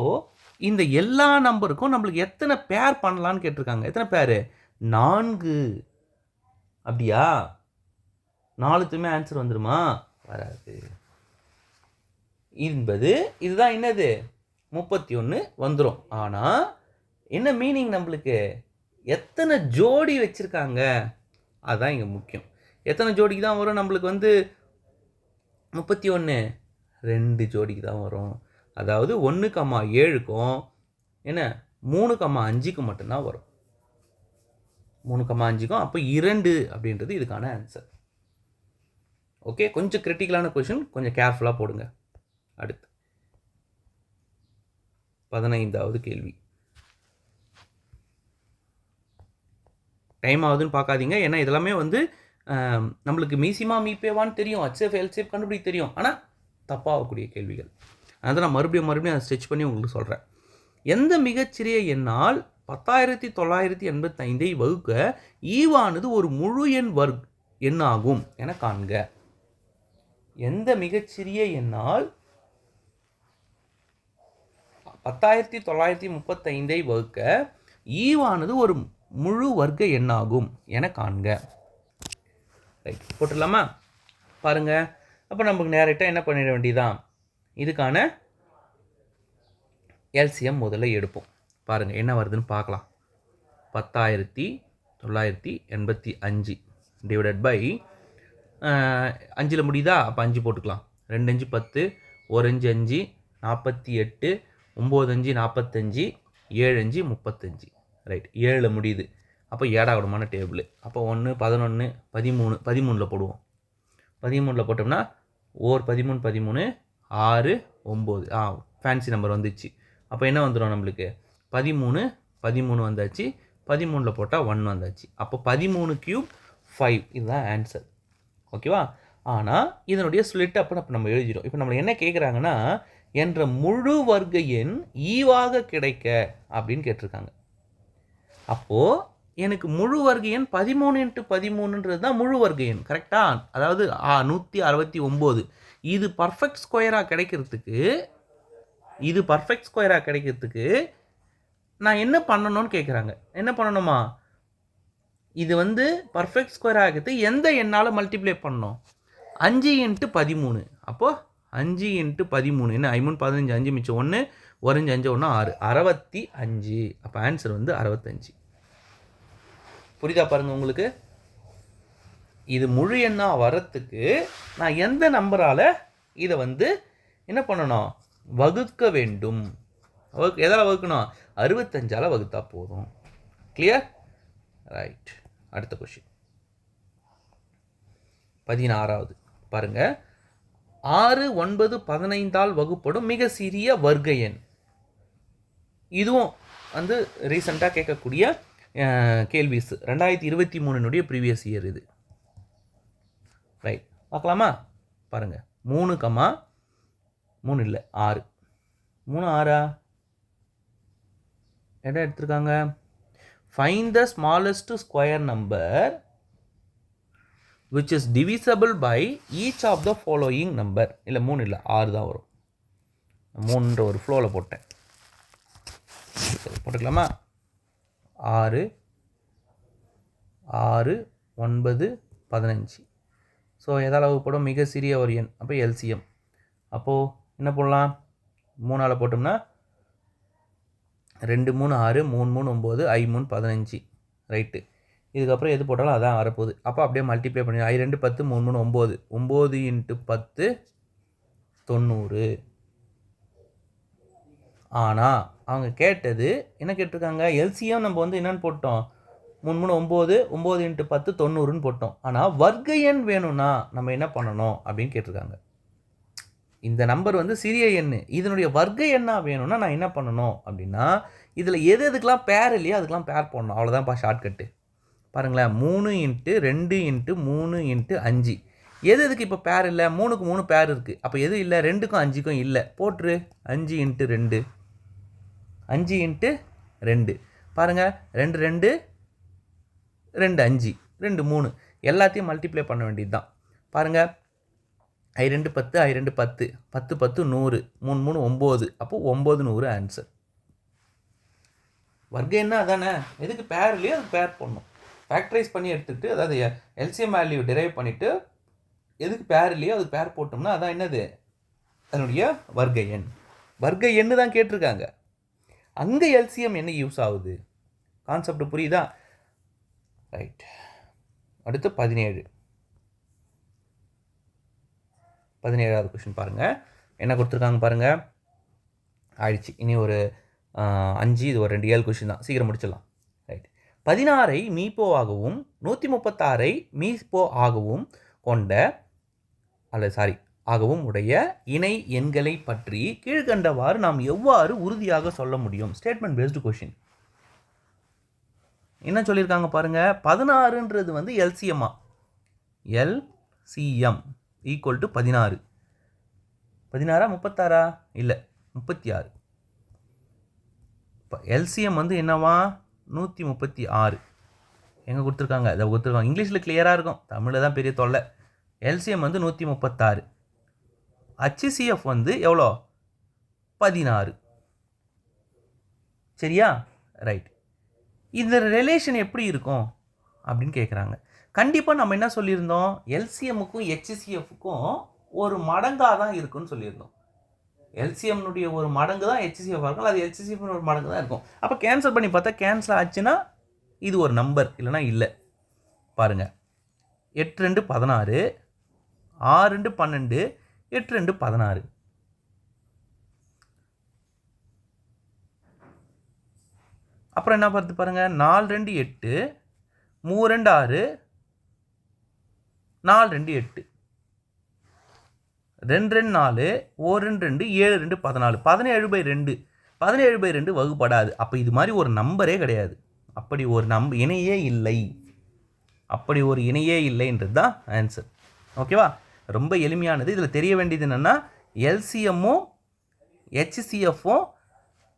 இந்த எல்லா நம்பருக்கும் நம்மளுக்கு எத்தனை பேர் பண்ணலான்னு கேட்டிருக்காங்க. எத்தனை பேர்? 4. அப்படியா? 4த்துமே ஆன்சர் வந்துடுமா? வராது. இதுதான் என்னது? 31 வந்துடும். ஆனால் என்ன மீனிங் நம்மளுக்கு? எத்தனை ஜோடி வச்சுருக்காங்க அதுதான் இங்கே முக்கியம். எத்தனை ஜோடிக்கு தான் வரும் நம்மளுக்கு வந்து 31? 2 ஜோடிக்கு தான் வரும். அதாவது 1, 7க்கும் என்ன 3, 5க்கு மட்டும்தான் வரும். 3, 5க்கும் அப்போ 2 அப்படின்றது இதுக்கான ஆன்சர். ஓகே, கொஞ்சம் கிரிட்டிக்கலான கொஷின், கொஞ்சம் கேர்ஃபுல்லாக போடுங்க. அடுத்து 15வது கேள்வி. டைம் ஆகுதுன்னு பார்க்காதீங்க. ஏன்னா இதெல்லாமே வந்து நம்மளுக்கு மீசிமா மீபேவான்னு தெரியும், HCF LCF கண்டுபிடிக்க தெரியும். ஆனால் தப்பாகக்கூடிய கேள்விகள். அதை நான் மறுபடியும் அதை ஸ்ட்ரெச் பண்ணி உங்களுக்கு சொல்கிறேன். எந்த மிகச்சிறிய எண்ணால் 10,985 வகுக்க ஈவானது ஒரு முழு எண் எண்ணாகும் என காண்க. எந்த மிகச்சிறிய எண்ணால் 10,935 வகுக்க ஈவானது ஒரு முழு வர்க்க எண்ணாகும் என காண்க. ரைட், போட்டுடலாமா? பாருங்க. அப்போ நமக்கு நேரட்டாக என்ன பண்ணிட வேண்டியதான்? இதுக்கான எல்சிஎம் முதல்ல எடுப்போம். பாருங்கள் என்ன வருதுன்னு பார்க்கலாம். 10,985 டிவைடட் பை 5ல் முடியுதா? அப்போ 5 போட்டுக்கலாம். 2 5 10, 1 5 5, 48, 9 5 45, 7 5 35. ரைட், 7ல் முடியுது. அப்போ ஏடாகுடமான டேபிள். அப்போ 1 11 13 13ல் போடுவோம். 13ல் போட்டோம்னா 1 13 13 6 9 ஃபேன்சி நம்பர் வந்துச்சு. அப்போ என்ன வந்துடும் நம்மளுக்கு? 13 13 வந்தாச்சு. 13ல் போட்டால் 1 வந்தாச்சு. அப்போ 13 கியூப் 5 இதுதான் ஆன்சர். ஓகேவா? ஆனால் இதனுடைய ஸ்பிளிட் அப்போ நம்ம எழுதிடும். இப்போ நம்மளை என்ன கேட்குறாங்கன்னா, என்ற முழு வர்க்க எண் ஈவாக கிடைக்க அப்படின்னு கேட்டிருக்காங்க. அப்போது எனக்கு முழு வர்க்க எண் 13 × 13ன்றது தான் முழு வர்க்க எண். கரெக்டாக? அதாவது 169. இது பர்ஃபெக்ட் ஸ்கொயராக கிடைக்கிறதுக்கு நான் என்ன பண்ணணும்னு கேட்குறாங்க. என்ன பண்ணணுமா? இது வந்து பர்ஃபெக்ட் ஸ்கொயர் ஆகிறது எந்த எண்ணால் மல்டிப்ளை பண்ணணும்? 5 × 13. அப்போது 5 × 13 என்ன? 5 15 5 மிச்சம் 1 1 5 1 6 65. அப்போ ஆன்சர் வந்து 65. புரியுதா பாருங்கள் உங்களுக்கு? இது முழு எண்ணாக வரத்துக்கு நான் எந்த நம்பரால் இதை வந்து என்ன பண்ணணும்? வகுக்க வேண்டும். எதால் வகுக்கணும்? 65ஆல் வகுத்தா போதும். கிளியர்? ரைட். அடுத்த கொஷின் 16வது பாருங்க. 6 9 15ஆல் வகுப்படும் மிக சிறிய வர்க்க எண். இதுவும் வந்து ரீசெண்டாக கேட்கக்கூடிய கேள்விஸ். 2023 ப்ரீவியஸ் இயர் இது. ரைட், பார்க்கலாமா? பாருங்கள். 3, 3 இல்லை 6. 3 6 என்ன எடுத்துருக்காங்க? Find the smallest square number which is divisible by each of the following number. இல்லை 3 இல்லை 6 தான் வரும். 3ன்ற ஒரு ஃப்ளோவில் போட்டேன். போட்டுக்கலாமா? 6 6 9 15. ஸோ எதால் வகுப்படும்? மிக சிறிய ஒரு எண். அப்போ எல்சிஎம். அப்போது என்ன போடலாம்? 3ஆல் போட்டோம்னா 2 3 6 3 3 9 5 3 15. ரைட்டு. இதுக்கப்புறம் எது போட்டாலும் அதான் வரப்போகுது. அப்போ அப்படியே மல்டிப்ளை பண்ணி 2 10 3 3 9 9 × 10 90. ஆனால் அவங்க கேட்டது என்ன கேட்டிருக்காங்க, எல்சிஎம் நம்ம வந்து என்னென்னு போட்டோம், 3 3 9, 9 × 10 90ன்னு போட்டோம். ஆனால் வர்க்க எண் வேணும்னா நம்ம என்ன பண்ணணும் அப்படின்னு கேட்டிருக்காங்க. இந்த நம்பர் வந்து சிறிய எண், இதனுடைய வர்க்க எண்ணாக வேணும்னா நான் என்ன பண்ணணும் அப்படின்னா, இதில் எதுக்கெல்லாம் பேர் இல்லையோ அதுக்கெல்லாம் பேர் போடணும். அவ்வளோதான்ப்பா ஷார்ட்கட்டு. பாருங்களேன், 3 × 2 × 3 × 5. எதுக்கு இப்போ பேர் இல்லை? 3க்கு 3 பேர் இருக்குது. அப்போ எது இல்லை? 2க்கும் 5க்கும் இல்லை. போட்டுரு 5 × 2, 5 × 2. பாருங்கள், 2 2 2 5 2 3 எல்லாத்தையும் மல்டிப்ளை பண்ண வேண்டியது தான். பாருங்கள், I2 10, I2 10, 10 10 100, 3 3 9. அப்போ 900 ஆன்சர். வர்க்க என்ன அதானே, எதுக்கு பேர் இல்லையோ அதுக்கு பேர் போடணும். ஃபேக்டரைஸ் பண்ணி எடுத்துகிட்டு, அதாவது எல்சிஎம் வேல்யூ டிரைவ் பண்ணிவிட்டு எதுக்கு பேர் இல்லையோ அதுக்கு பேர் போட்டோம்னா அதான் என்னது, அதனுடைய வர்க்க எண். வர்க்க எண்ணு தான் கேட்டிருக்காங்க. அங்கே எல்சிஎம் என்ன யூஸ் ஆகுது, கான்செப்ட் புரியுதா? ரைட். அடுத்து 17வது கொஸ்டின் பாருங்கள். என்ன கொடுத்துருக்காங்க பாருங்கள். ஆயிடுச்சு. இனி ஒரு 5, இது ஒரு 2 7 கொஸ்டின் தான், சீக்கிரம் முடிச்சிடலாம். ரைட். 16ஐ மீப்போ ஆகவும் 136ஐ மீப்போ ஆகவும் கொண்ட ஆகவும் உடைய இணை எண்களை பற்றி கீழ்கண்டவாறு நாம் எவ்வாறு உறுதியாக சொல்ல முடியும்? Statement based question. என்ன சொல்லியிருக்காங்க பாருங்க. 16ன்றது வந்து எல்சிஎம்மா, எல்சிஎம் ஈக்குவல் டு 16. 16 36 இல்லை 36. இப்போ எல்சிஎம் வந்து என்னவா, 136. எங்கே கொடுத்துருக்காங்க, அதை கொடுத்துருக்காங்க. இங்கிலீஷில் கிளியராக இருக்கும், தமிழில் தான் பெரிய தொல்லை. எல்சிஎம் வந்து 136. HCF வந்து எவ்வளோ, 16. சரியா? ரைட். இந்த ரிலேஷன் எப்படி இருக்கும் அப்படின்னு கேட்குறாங்க. கண்டிப்பாக நம்ம என்ன சொல்லியிருந்தோம், எல்சிஎம்முக்கும் HCFக்கும் ஒரு மடங்காக தான் இருக்குன்னு சொல்லியிருந்தோம். எல்சிஎம்னுடைய ஒரு மடங்கு தான் HCF இருக்கும், அது HCF ஒரு மடங்கு தான் இருக்கும். அப்போ கேன்சல் பண்ணி பார்த்தா கேன்சல் ஆச்சுன்னா இது ஒரு நம்பர், இல்லைனா இல்லை. பாருங்கள், 8 2 16, 6 2 12, 8 2 16. அப்புறம் என்ன பார்த்து பாருங்கள், 4 2 8, 3 2 6, 4 2 8, 2 2 4, 1 2 2, 7 2 14. 17/2, 17/2 வகுப்படாது. அப்போ இது மாதிரி ஒரு நம்பரே கிடையாது. அப்படி ஒரு இணையே இல்லை. அப்படி ஒரு இணையே இல்லைன்றது தான் ஆன்சர். ஓகேவா? ரொம்ப எளிமையானது. இதில் தெரிய வேண்டியது என்னென்னா, எல்சிஎம்மும் HCFும்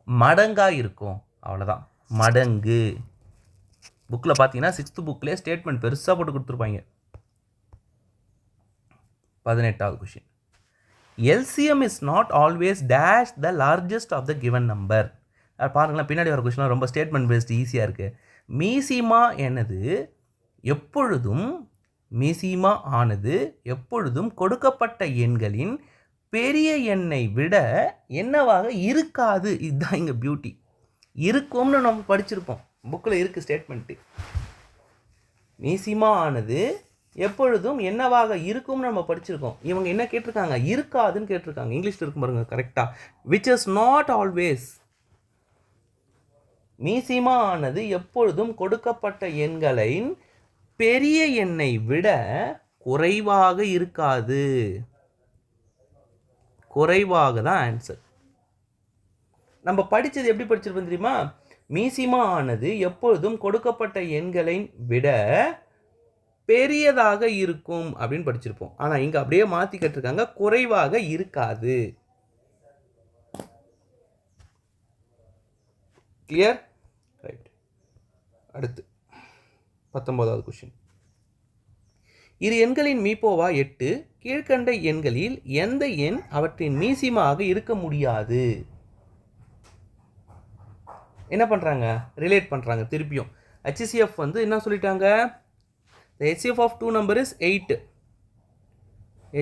மடங்காக இருக்கும், அவ்வளோதான். மடங்கு. புக்கில் பார்த்தீங்கன்னா 6th புக்லேயே ஸ்டேட்மெண்ட் பெருசாக போட்டு கொடுத்துருப்பாங்க. 18வது question. LCM is not always dash the largest of the given number. பாருங்களேன், பின்னாடி வர கொஷின் ரொம்ப ஸ்டேட்மெண்ட் பேஸ்டு ஈஸியாக இருக்குது. மீசிமா ஆனது எப்பொழுதும் கொடுக்கப்பட்ட எண்களின் பெரிய எண்ணை விட என்னவாக இருக்காது. இதுதான் இங்கே பியூட்டி. இருக்கும்னு நம்ம படிச்சிருப்போம், புக்கில் இருக்குது ஸ்டேட்மெண்ட்டு. மீசிமா ஆனது எப்பொழுதும் என்னவாக இருக்கும்னு நம்ம படிச்சிருக்கோம். இவங்க என்ன கேட்டிருக்காங்க, இருக்காதுன்னு கேட்டிருக்காங்க. இங்கிலீஷில் இருக்கும் பாருங்க கரெக்டாக. Which is not always. மீசிமா ஆனது எப்பொழுதும் கொடுக்கப்பட்ட எண்களின் பெரிய எண்ணை விட குறைவாக இருக்காது. குறைவாக தான் ஆன்சர். நம்ம படித்தது எப்படி படிச்சிருப்போம் தெரியுமா? மீசிமா ஆனது எப்பொழுதும் கொடுக்கப்பட்ட எண்களை விட பெரியதாக இருக்கும் அப்படின்னு படிச்சிருப்போம். ஆனால் இங்கே அப்படியே மாற்றி கேட்டிருக்காங்க, குறைவாக இருக்காது. கிளியர்? ரைட். அடுத்து 19வது கொஸ்டின். இரு எண்களின் மீப்போவா 8. கீழ்கண்ட எண்களில் எந்த எண் அவற்றின் மீசிமாக இருக்க முடியாது? என்ன பண்ணுறாங்க, ரிலேட் பண்ணுறாங்க திருப்பியும். HCF வந்து என்ன சொல்லிட்டாங்க, the HCF of two number is 8.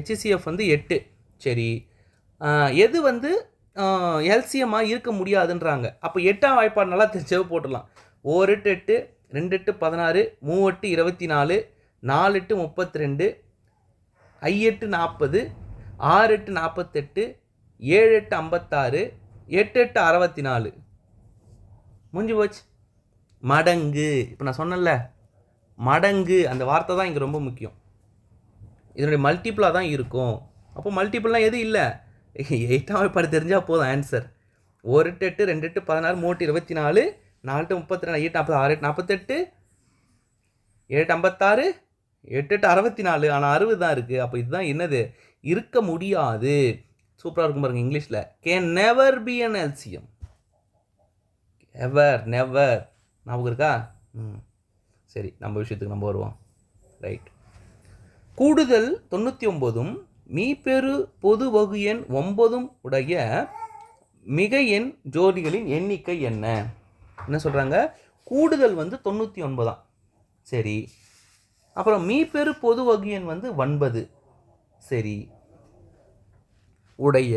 HCF வந்து 8. சரி, எது வந்து எல்சிஎம்மாக இருக்க முடியாதுன்றாங்க. அப்போ 8ஆம் வாய்ப்பாடு நல்லா தெரிஞ்சவே போட்டுடலாம். 1 8 8, 2 8 16, 3 8 24, 4 8 32, 5 8 40, 6 8 48, 7 8 56, 8 8 64 முடிஞ்சு போச்சு. மடங்கு. இப்போ நான் சொன்னேன்ல, மடங்கு அந்த வார்த்தை தான் இங்கே ரொம்ப முக்கியம். இதனுடைய மல்டிப்புளாக தான் இருக்கும். அப்போ மல்டிப்புள்லாம் எது இல்லை, 8ஆம் வாய்ப்பாடு தெரிஞ்சால் போதும் ஆன்சர். 1 8 8 2 8 16 3 24 4 32 8 46 48 7 56 8 64. ஆனால் 60 தான் இருக்குது. அப்போ இதுதான் என்னது, இருக்க முடியாது. சூப்பராக இருக்கும் பாருங்க இங்கிலீஷில். Can never be an LCM. Ever never ஞாபகம் இருக்கா? சரி, நம்ம விஷயத்துக்கு நம்ம வருவோம். ரைட். கூடுதல் 99ம் மீப்பெரு பொது வகு எண் 9ம் உடைய மிக எண் ஜோடிகளின் எண்ணிக்கை என்ன? என்ன சொல்கிறாங்க, கூடுதல் 99. சரி, அப்புறம் மீப்பெரு பொது வகு எண் 9. சரி, உடைய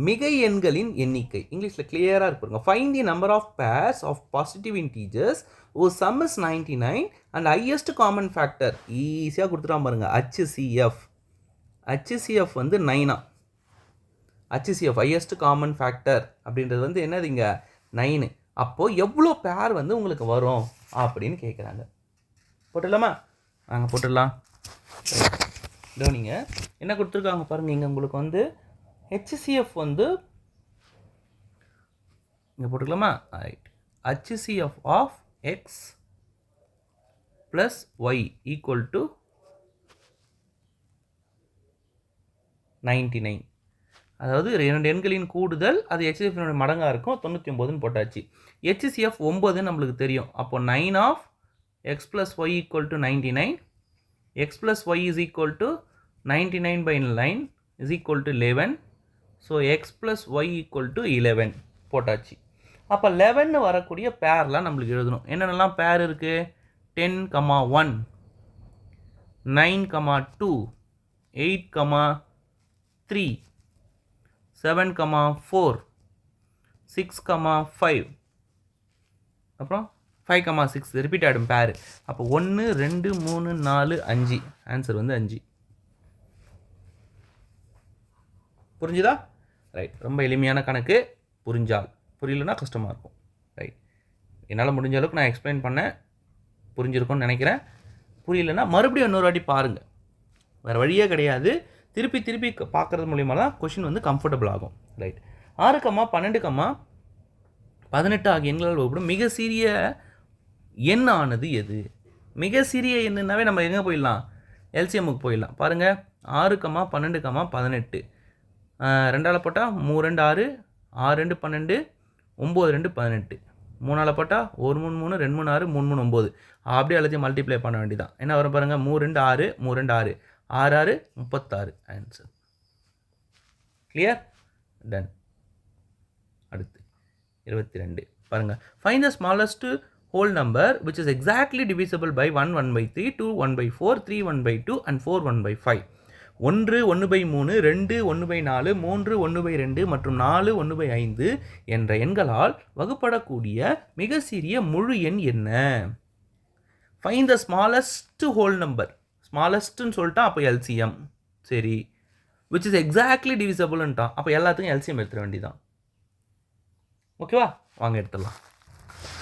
மிக எண்களின் எண்ணிக்கை. இங்கிலீஷில் கிளியராக இருப்பாங்க. Find the number of pairs of positive integers whose sum is 99 and highest common factor. ஈஸியாக கொடுத்துட்டா பாருங்க. HCF 9. HCF highest common factor அப்படின்றது என்னதுங்க, 9. அப்போது எவ்வளோ பேர் உங்களுக்கு வரும் அப்படின்னு கேட்குறாங்க. போட்டுடலாமா? நாங்கள் போட்டுடலாம். நீங்கள் என்ன கொடுத்துருக்காங்க பாருங்கள். இங்கே உங்களுக்கு HCF இங்கே போட்டுக்கலாமா? Right. HCF of X plus Y equal to 99. அதாவது 2 எண்களின் கூடுதல், அது HCF மடங்காக இருக்கும். 99ன்னு போட்டாச்சு. HCF 9 நம்மளுக்கு தெரியும். அப்போ 9 of X plus Y equal to 99. X plus Y is equal to 99/9 is equal to 11. So X plus Y equal to 11 போட்டாச்சு. அப்போ 11 வரக்கூடிய பேர்லாம் நம்மளுக்கு எழுதணும். என்னென்னலாம் பேர் இருக்குது? 10,1 9,2 8,3 7,4 6,5 அப்புறம் 5,6 ரிப்பீட் ஆகிடும் பேர். அப்போ 1 2 3 4 5. ஆன்சர் 5. புரிஞ்சுதா? ரைட். ரொம்ப எளிமையான கணக்கு. புரிஞ்சால், புரியலன்னா கஷ்டமாக இருக்கும். ரைட். என்னால் முடிஞ்ச அளவுக்கு நான் எக்ஸ்பிளைன் பண்ணேன். புரிஞ்சிருக்கும்னு நினைக்கிறேன். புரியலன்னா மறுபடியும் இன்னொரு வாட்டி பாருங்கள். வேறு வழியே கிடையாது. திருப்பி திருப்பி பார்க்குறது மூலிமா தான் கொஷின் கம்ஃபர்டபுள் ஆகும். ரைட். 6, 12, 18 ஆகிய எண்களால் வகுப்படும் மிக சிறிய எண் ஆனது எது? மிக சிறிய எண்ணுனாவே நம்ம எங்கே போயிடலாம்? எல்சிஎம்முக்கு போயிடலாம். பாருங்கள். 6, 12, 18 2ஆல் போட்டால் 3 2 6 6 2 12 9 2 18 3ஆல் போட்டால் 1 3 3 2 3 6 3 3 9. அப்படியே எல்லாத்தையும் மல்டிப்ளை பண்ண வேண்டியதான். என்ன வரும் பாருங்கள். 3 2 6 3 2 6 6 6 36. Answer clear. டன். அடுத்து 22 பாருங்கள். Find the smallest whole number which is exactly divisible by 1 1/3 2 1/4 3 1/2 and 4 1/5. 1 1/3 2 1/4 3 1/2 மற்றும் 4 1/5 என்ற எண்களால் வகுப்படக்கூடிய மிக சிறிய முழு எண் என்ன? Find the smallest whole number. ஸ்மாலஸ்ட்னு சொல்லிட்டா அப்போ எல்சிஎம். சரி, விச் இஸ் எக்ஸாக்ட்லி டிவிசபிள்ன்ட்டான். அப்போ எல்லாத்துக்கும் எல்சிஎம் எடுத்துட வேண்டியதான். ஓகேவா? வாங்க எடுத்துடலாம்.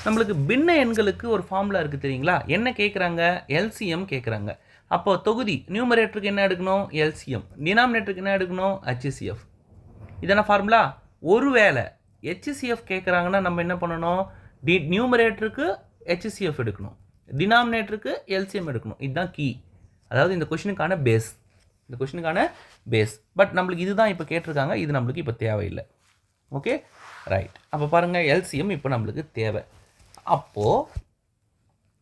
நம்மளுக்கு பின்ன எண்களுக்கு ஒரு ஃபார்முலா இருக்குது தெரியுங்களா? என்ன கேட்குறாங்க? எல்சிஎம் கேட்குறாங்க. அப்போ தொகுதி நியூமரேட்டருக்கு என்ன எடுக்கணும்? எல்சிஎம். டினாமினேட்டருக்கு என்ன எடுக்கணும்? HCF. இதான ஃபார்முலா. ஒருவேளை HCF கேட்குறாங்கன்னா நம்ம என்ன பண்ணணும்? நியூமரேட்டருக்கு HCF எடுக்கணும், டினாமினேட்டருக்கு எல்சிஎம் எடுக்கணும். இதுதான் கீ. அதாவது இந்த கொஷினுக்கான பேஸ். பட் நம்மளுக்கு இதுதான் இப்போ கேட்டிருக்காங்க. இது நம்மளுக்கு இப்போ தேவையில்லை. Okay, right. அப்போ பாருங்கள், எல்சிஎம் இப்போ நம்மளுக்கு தேவை. அப்போது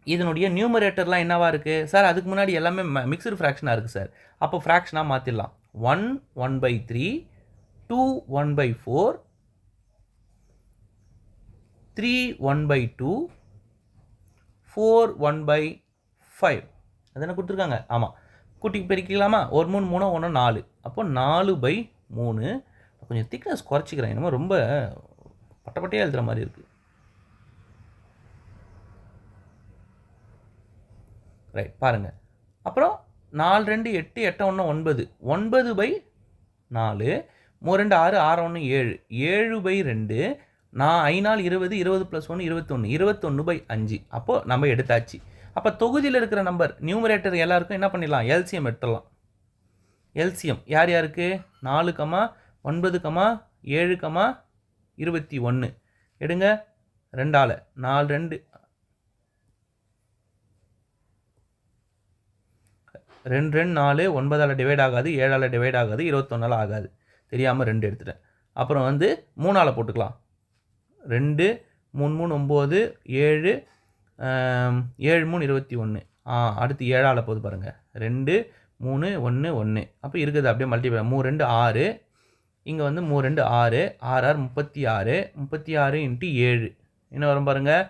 இதனுடைய நியூமரேட்டர்லாம் என்னவா இருக்குது சார்? அதுக்கு முன்னாடி எல்லாமே மிக்சடு ஃப்ராக்ஷனாக இருக்குது சார். அப்போ ஃப்ராக்ஷனாக மாற்றிடலாம். 1 1/3 2 1/4 3 1/2 4 1/5. அது என்ன கொடுத்துருக்காங்க? ஆமாம், கூட்டி பெருக்கிக்கலாமா? 1 3 3 1 4. அப்போ 4/3. கொஞ்சம் திக்னஸ் குறைச்சிக்கிறேன். என்னமோ ரொம்ப பட்டப்பட்டையாக எழுதுகிற மாதிரி இருக்குது. ரைட், பாருங்கள். அப்புறம் 4 2 8 8 1 9 9/4 2 6 6 1 7 7/2 நான் 5 நாள் 20 20 + 1 21 21/5 அப்போ நம்ம எடுத்தாச்சு. அப்போ தொகுதியில் இருக்கிற நம்பர் நியூமரேட்டர் எல்லாருக்கும் என்ன பண்ணிடலாம், எல்சிஎம் எடுத்துடலாம். எல்சிஎம் யார் யாருக்கு 4, 9, 7, 21 எடுங்க. 2ஆல் 4 2 2 2 4 9ஆல் டிவைட் ஆகாது, 7ஆல் டிவைட் ஆகாது, 21ஆல் ஆகாது. தெரியாமல் 2 எடுத்துட்டேன். அப்புறம் வந்து 3ஆல் போட்டுக்கலாம். 2 3 3 9 7 7 3 21. அடுத்து 7ஆல் போகுது பாருங்கள். 2 3 1 1. அப்போ இருக்குது அப்படியே மல்டிப்ளை 3 2 6. இங்கே வந்து 3 2 6 6 6 36 36 × 7 என்ன வரும் பாருங்கள்.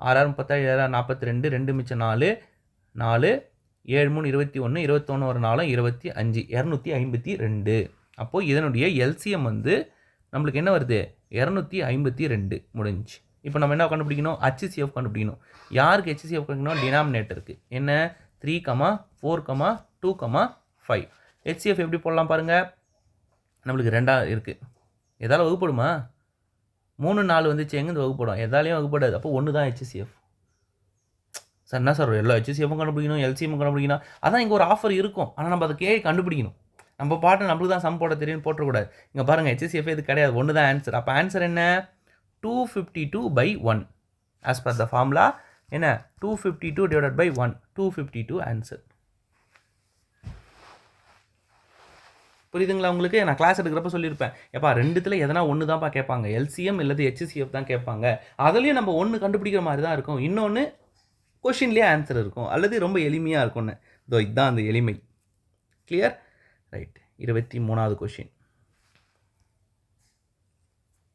6 6 36 7 42 2 மிச்சம் 4 4 7 3 21 21 ஒரு 4 25 252. அப்போது இதனுடைய எல்சிஎம் வந்து நம்மளுக்கு என்ன வருது 252 முடிஞ்சு. இப்போ நம்ம என்ன கண்டுபிடிக்கணும், HCF கண்டுபிடிக்கணும். யாருக்கு HCF கண்டுபிடிக்கணும், டினாமினேட்டருக்கு என்ன 3, 4, 2, 5. HCF எப்படி போடலாம் பாருங்கள். நம்மளுக்கு 2 இருக்குது. எதால் வகுப்படுமா, 3 4 வந்துச்சு, எங்கேருந்து வகுப்படும், எதாலையும் வகுப்படாது. அப்போ 1 தான் HCF. சார் என்ன சார் எல்லா HCFும் கண்டுபிடிக்கணும், எல்சிஎம்மும் கண்டுபிடிக்கணும். அதான் இங்கே ஒரு ஆஃபர் இருக்கும், ஆனால் நம்ம அதை கண்டுபிடிக்கணும். நம்ம பாட்டு நம்மளுக்கு தான் சம் போட தெரியும்னு போட்டக்கூடாது. இங்கே பாருங்கள் HCF இது கிடையாது, 1 தான் ஆன்சர். அப்போ ஆன்சர் என்ன 252/1 ஆஸ் பர் த ஃபார்முலா. என்ன 252 / 1 252 ஆன்சர். புரியுதுங்களா உங்களுக்கு? நான் கிளாஸ் எடுக்கிறப்ப சொல்லியிருப்பேன், எப்பா ரெண்டுத்தில் எதனா ஒன்று தான்ப்பா கேட்பாங்க, எல்சிஎம் இல்லது HCF தான் கேட்பாங்க. அதுலேயும் நம்ம ஒன்று கண்டுபிடிக்கிற மாதிரி தான் இருக்கும், இன்னொன்று கொஷின்லேயே ஆன்சர் இருக்கும், அல்லது ரொம்ப எளிமையாக இருக்கும்னு. இதோ இதுதான் அந்த எளிமை. கிளியர்? ரைட். 23வது கொஷின்.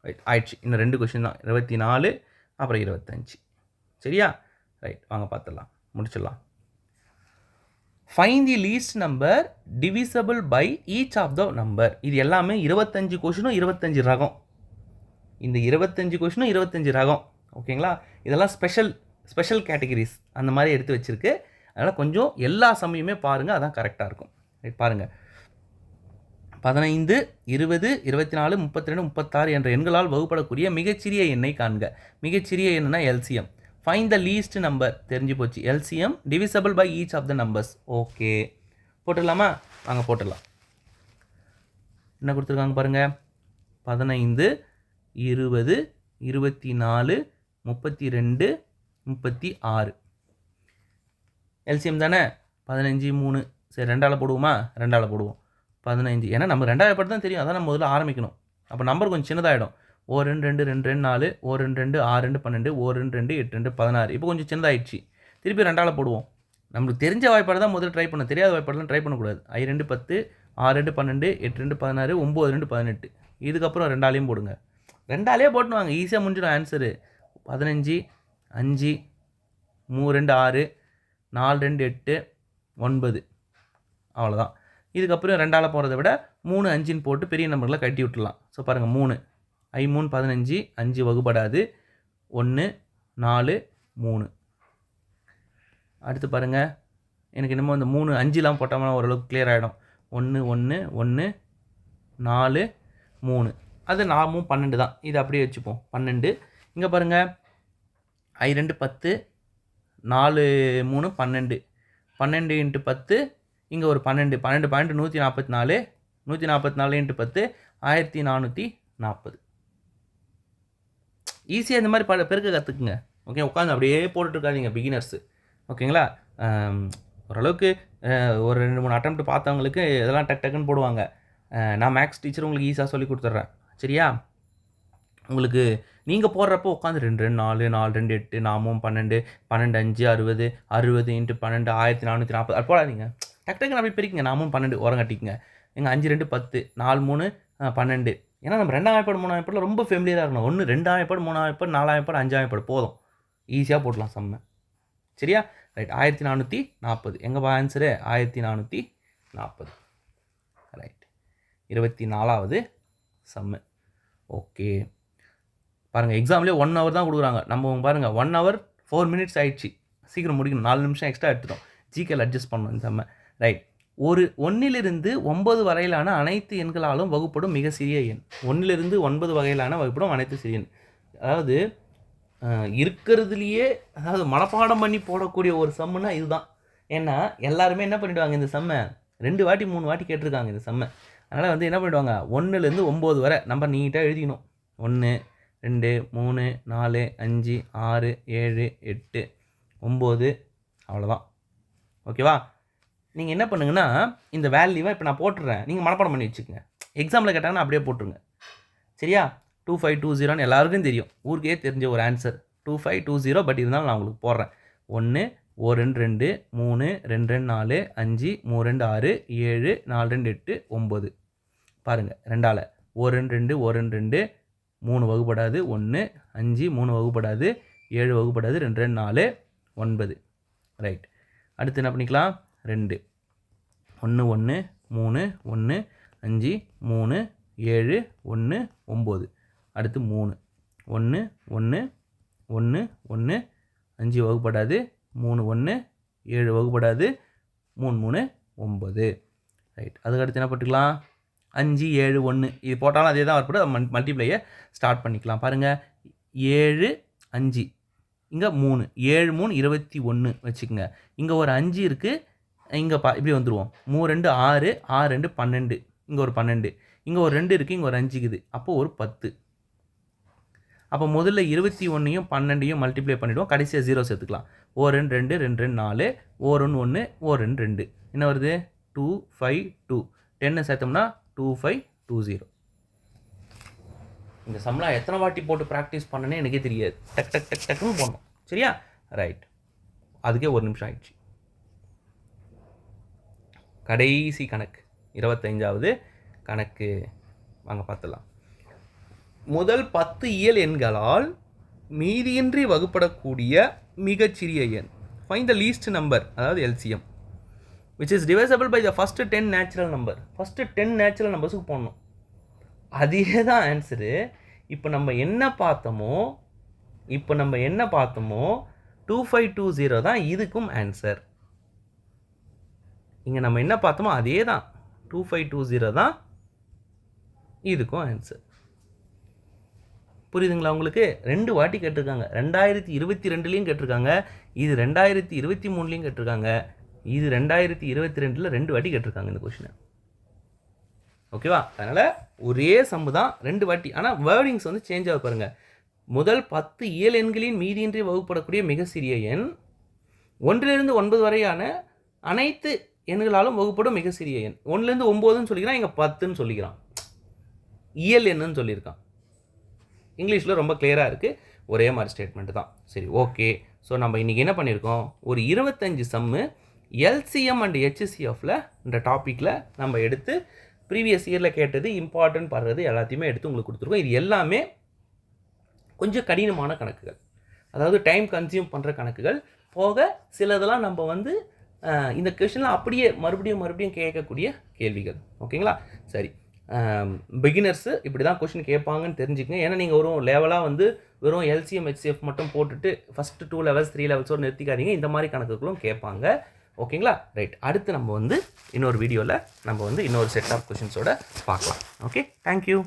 ரைட் ஆயிடுச்சு. இன்னும் 2 கொஷின் தான், 24 அப்புறம் 25. சரியா? ரைட், வாங்க பார்த்துடலாம், முடிச்சிடலாம். Find the least number divisible by each of the number. இது எல்லாமே 25 கொஷினும் 25 ரகம். இந்த 25 கொஷினும் 25 ரகம். ஓகேங்களா? இதெல்லாம் ஸ்பெஷல் கேட்டகரிஸ் அந்த மாதிரி எடுத்து வச்சுருக்கு. அதனால் கொஞ்சம் எல்லா சமயமே பாருங்கள், அதான் கரெக்டாக இருக்கும். ரைட், பாருங்கள். 15 20 24 32 36 என்ற எண்களால் வகுப்படக்கூடிய மிகச்சிறிய எண்ணை காண்க. மிகச்சிறிய எண்ணுனா LCM. Find the least number தெரிஞ்சு போச்சு. LCM divisible by each of the numbers. Okay, போட்டுடலாமா? வாங்க போட்டுடலாம். என்ன கொடுத்துருக்காங்க பாருங்கள். 15 20 24 32 36 எல்சிஎம் தானே. 15 3. சரி, 2ஆல் போடுவோமா? 2ஆல் போடுவோம். 15. ஏன்னா நம்ம 2ஆவது பட்டு தான் தெரியும், அதான் நம்ம முதல்ல ஆரம்பிக்கணும். அப்போ நம்பர் கொஞ்சம் சின்னதாகிடும். 1 2 2 2 2 4 1 2 2 6 2 12 1 2 2 8 2 16. இப்போ கொஞ்சம் சின்னதாகிடுச்சு. திருப்பி 2ஆல் போடுவோம். நம்மளுக்கு தெரிஞ்ச வாய்ப்பாடு தான் முதல்ல ட்ரை பண்ணணும், தெரியாத வாய்ப்பாடுலாம் ட்ரை பண்ணக்கூடாது. 5 2 10 6 2 12 8 2 16 9 2 18. இதுக்கப்புறம் 2ஆலையும் போடுங்க. 2ஆலே போட்டுன்னு வாங்க, ஈஸியாக முடிஞ்சிடும் ஆன்சரு. 15 5 3 2 6 4 2 8 9. அவ்வளோதான். இதுக்கப்புறம் 2ஆல் போகிறத விட 3 5ன்னு போட்டு பெரிய நம்பரில் கட்டி விட்டுலாம். ஸோ பாருங்கள், 3 5 3 15 5 வகுப்படாது. 1 4 3. அடுத்து பாருங்கள், எனக்கு என்னமோ இந்த 3 5லாம் போட்டோம்னா ஓரளவுக்கு கிளியர் ஆகிடும். 1 1 1 4 3. அது 4 12 தான். இது அப்படியே வச்சுப்போம் 12. இங்கே பாருங்கள், 5 2 10 4 3 12 12 × 10. இங்கே ஒரு 12 12 12 144 144 × 10 1440. ஈஸியாக இந்த மாதிரி பெருக்க கற்றுக்குங்க. ஓகே, உட்காந்து அப்படியே போட்டுட்ருக்காதீங்க பிகினர்ஸு. ஓகேங்களா? ஓரளவுக்கு ஒரு 2 3 அட்டெம்ப்ட் பார்த்தவங்களுக்கு இதெல்லாம் டக்குன்னு போடுவாங்க. நான் மேக்ஸ் டீச்சர் உங்களுக்கு ஈஸியாக சொல்லி கொடுத்துட்றேன். சரியா? உங்களுக்கு நீங்கள் போடுறப்போ உட்காந்து 2 2 4 4 2 8 4 12 12 5 60 60 × 12 1440 அது போடாதீங்க. டக்குன்னு அப்படி பிரிக்குங்க. 4 12 ஓரம் கட்டிக்குங்க. எங்கள் 5 2 10 4 3 12. ஏன்னா நம்ம 2ஆம் வாய்ப்பாடு 3ஆம் வாய்ப்பாடில் ரொம்ப ஃபேமிலியாக இருக்கணும். 1 2ஆம் வாய்ப்பாடு 3ஆம் வாய்ப்பாடு 4ஆம் வாய்ப்பாடு 5ஆம் வாய்ப்பாடு போதும், ஈஸியாக போடலாம் சம்ம. சரியா? ரைட், 1440. எங்கேப்பா ஆன்சரு? 1440. ரைட், 24வது சம்மு. ஓகே, பாருங்கள், எக்ஸாம்லேயே 1 hour தான் கொடுக்குறாங்க. நம்ம பாருங்கள் 1 hour 4 minutes ஆகிடுச்சு. சீக்கிரம் முடிக்கணும். 4 நிமிஷம் எக்ஸ்ட்ரா எடுத்துட்டோம். ஜிகேல அட்ஜஸ்ட் பண்ணணும் இந்த செம்ம. ரைட், ஒரு 1லிருந்து 9 வரையிலான அனைத்து எண்களாலும் வகுப்படும் மிக சிறிய எண். 1லிருந்து 9 வகையிலான வகுப்படும் அனைத்து சிறிய எண். அதாவது இருக்கிறதுலையே அதாவது மனப்பாடம் பண்ணி போடக்கூடிய ஒரு சம்முன்னா இதுதான். ஏன்னா எல்லாருமே என்ன பண்ணிவிடுவாங்க, இந்த சம்மை 2 வாட்டி 3 வாட்டி கேட்டிருக்காங்க இந்த சம்மை. அதனால் வந்து என்ன பண்ணிவிடுவாங்க, 1லேருந்து 9 வரை நம்பர் நீட்டாக எழுதிக்கணும். 1 2 3 4 5 6 7 8 9 அவ்வளோதான். ஓகேவா? நீங்கள் என்ன பண்ணுங்கன்னா இந்த வேல்யூவை இப்போ நான் போட்டுடுறேன், நீங்கள் மனப்பாடம் பண்ணி வச்சுக்கோங்க. எக்ஸாமில் கேட்டாங்கன்னா அப்படியே போட்டுருங்க. சரியா? 2520 எல்லாருக்கும் தெரியும், ஊருக்கே தெரிஞ்ச ஒரு ஆன்சர் 2520. பட் இருந்தாலும் நான் உங்களுக்கு போடுறேன். 1 1 2 2 3 2 2 4 5 3 2 6 7 4 2 8 9. பாருங்கள், 2ஆல் 1 2 1 2 3 வகுப்படாது, 1 5 3 வகுப்படாது, 7 வகுப்படாது, 2 2 4 9. ரைட். அடுத்து என்ன பண்ணிக்கலாம், 2 1 1 3 1 5 3 7 1 9. அடுத்து 3 1 1 1 1 5 வகுப்படாது, 3 1 7 வகுப்படாது, 3 3 9. ரைட். அதுக்கடுத்து என்ன போட்டுக்கலாம், 5 7 1. இது போட்டாலும் அதே தான் வரப்படும். மல்டிப்ளையை ஸ்டார்ட் பண்ணிக்கலாம். பாருங்கள், 7 5 இங்கே 3 7 3 21 வச்சுக்கோங்க. இங்கே ஒரு 5 இருக்குது, இங்கே இப்படி வந்துடுவோம். 3 2 6 6 2 12, இங்கே ஒரு 12, இங்கே ஒரு 2 இருக்குது, இங்கே ஒரு 5 இருக்குது, அப்போது ஒரு 10. அப்போ முதல்ல 21ஐயும் 12ஐயும் மல்டிப்ளை பண்ணிவிடுவோம், கடைசியாக 0 சேர்த்துக்கலாம். 1 2 2 2 2 4 1 1 1 2 2 என்ன வருது, 2 5 2. 10 சேர்த்தோம்னா 2520. இந்த சம்லாம் எத்தனை வாட்டி போட்டு ப்ராக்டிஸ் பண்ணனே எனக்கே தெரியாது. டக் டக் டக் டக்குன்னு போடணும். சரியா? ரைட். அதுக்கே 1 நிமிஷம் ஆயிடுச்சு. கடைசி கணக்கு 25வது கணக்கு வாங்க பார்த்துடலாம். முதல் 10 இயல் எண்களால் மீதியின்றி வகுப்படக்கூடிய மிகச்சிறிய எண். ஃபைண்ட் த லீஸ்ட் நம்பர், அதாவது LCM, which is divisible by the first 10 natural number. First 10 natural நம்பர்ஸுக்கு போடணும். அதே தான் ஆன்சரு. இப்போ நம்ம என்ன பார்த்தோமோ 2520 தான் இதுக்கும் ஆன்சர். இங்கே நம்ம என்ன பார்த்தோமோ அதே தான், 2520 தான் இதுக்கும் ஆன்சர். புரியுதுங்களா உங்களுக்கு? 2 வாட்டி கேட்டிருக்காங்க. 2022லையும் கேட்டிருக்காங்க, இது 2023லையும் கேட்டிருக்காங்க, இது 2022ல் 2 வாட்டி கேட்டிருக்காங்க இந்த கொஷினை. ஓகேவா? அதனால் ஒரே சம்மு தான் 2 வாட்டி. ஆனால் வேர்டிங்ஸ் வந்து சேஞ்ச் ஆக பாருங்கள். முதல் 10 இயல் எண்களின் மீதியின்றி வகுப்படக்கூடிய மிக சிறிய எண், 1லிருந்து 9 வரையான அனைத்து எண்களாலும் வகுப்படும் மிக சிறிய எண். 1லேருந்து 9ன்னு சொல்லிக்கிறான், இங்கே 10ன்னு சொல்லிக்கிறான். இயல் எண்ணுன்னு சொல்லியிருக்கான். இங்கிலீஷில் ரொம்ப கிளியராக இருக்குது, ஒரே மாதிரி ஸ்டேட்மெண்ட்டு தான். சரி, ஓகே. ஸோ நம்ம இன்றைக்கி என்ன பண்ணியிருக்கோம், ஒரு 25 சம்மு LCM அண்ட் HCFல இந்த டாப்பிக்கில் நம்ம எடுத்து ப்ரீவியஸ் இயரில் கேட்டது இம்பார்ட்டன்ட் படுறது எல்லாத்தையுமே எடுத்து உங்களுக்கு கொடுத்துருக்கோம். இது எல்லாமே கொஞ்சம் கடினமான கணக்குகள், அதாவது டைம் கன்சியூம் பண்ணுற கணக்குகள் போக சிலதெல்லாம் நம்ம வந்து இந்த கொஷினில் அப்படியே மறுபடியும் கேட்கக்கூடிய கேள்விகள். ஓகேங்களா? சரி, பிகினர்ஸு இப்படி தான் கொஷின் கேட்பாங்கன்னு தெரிஞ்சுக்கங்க. ஏன்னா நீங்கள் ஒரு லெவலாக வந்து வெறும் LCM HCF மட்டும் போட்டுட்டு ஃபஸ்ட்டு 2 levels 3 levelsோடு நிறுத்திக்காதீங்க. இந்த மாதிரி கணக்குகளும் கேட்பாங்க. ஓகேங்களா? ரைட். அடுத்து நம்ம வந்து இன்னொரு வீடியோவில் நம்ம வந்து இன்னொரு செட் ஆஃப் கொஷின்ஸோட பார்க்கலாம். Okay, thank you.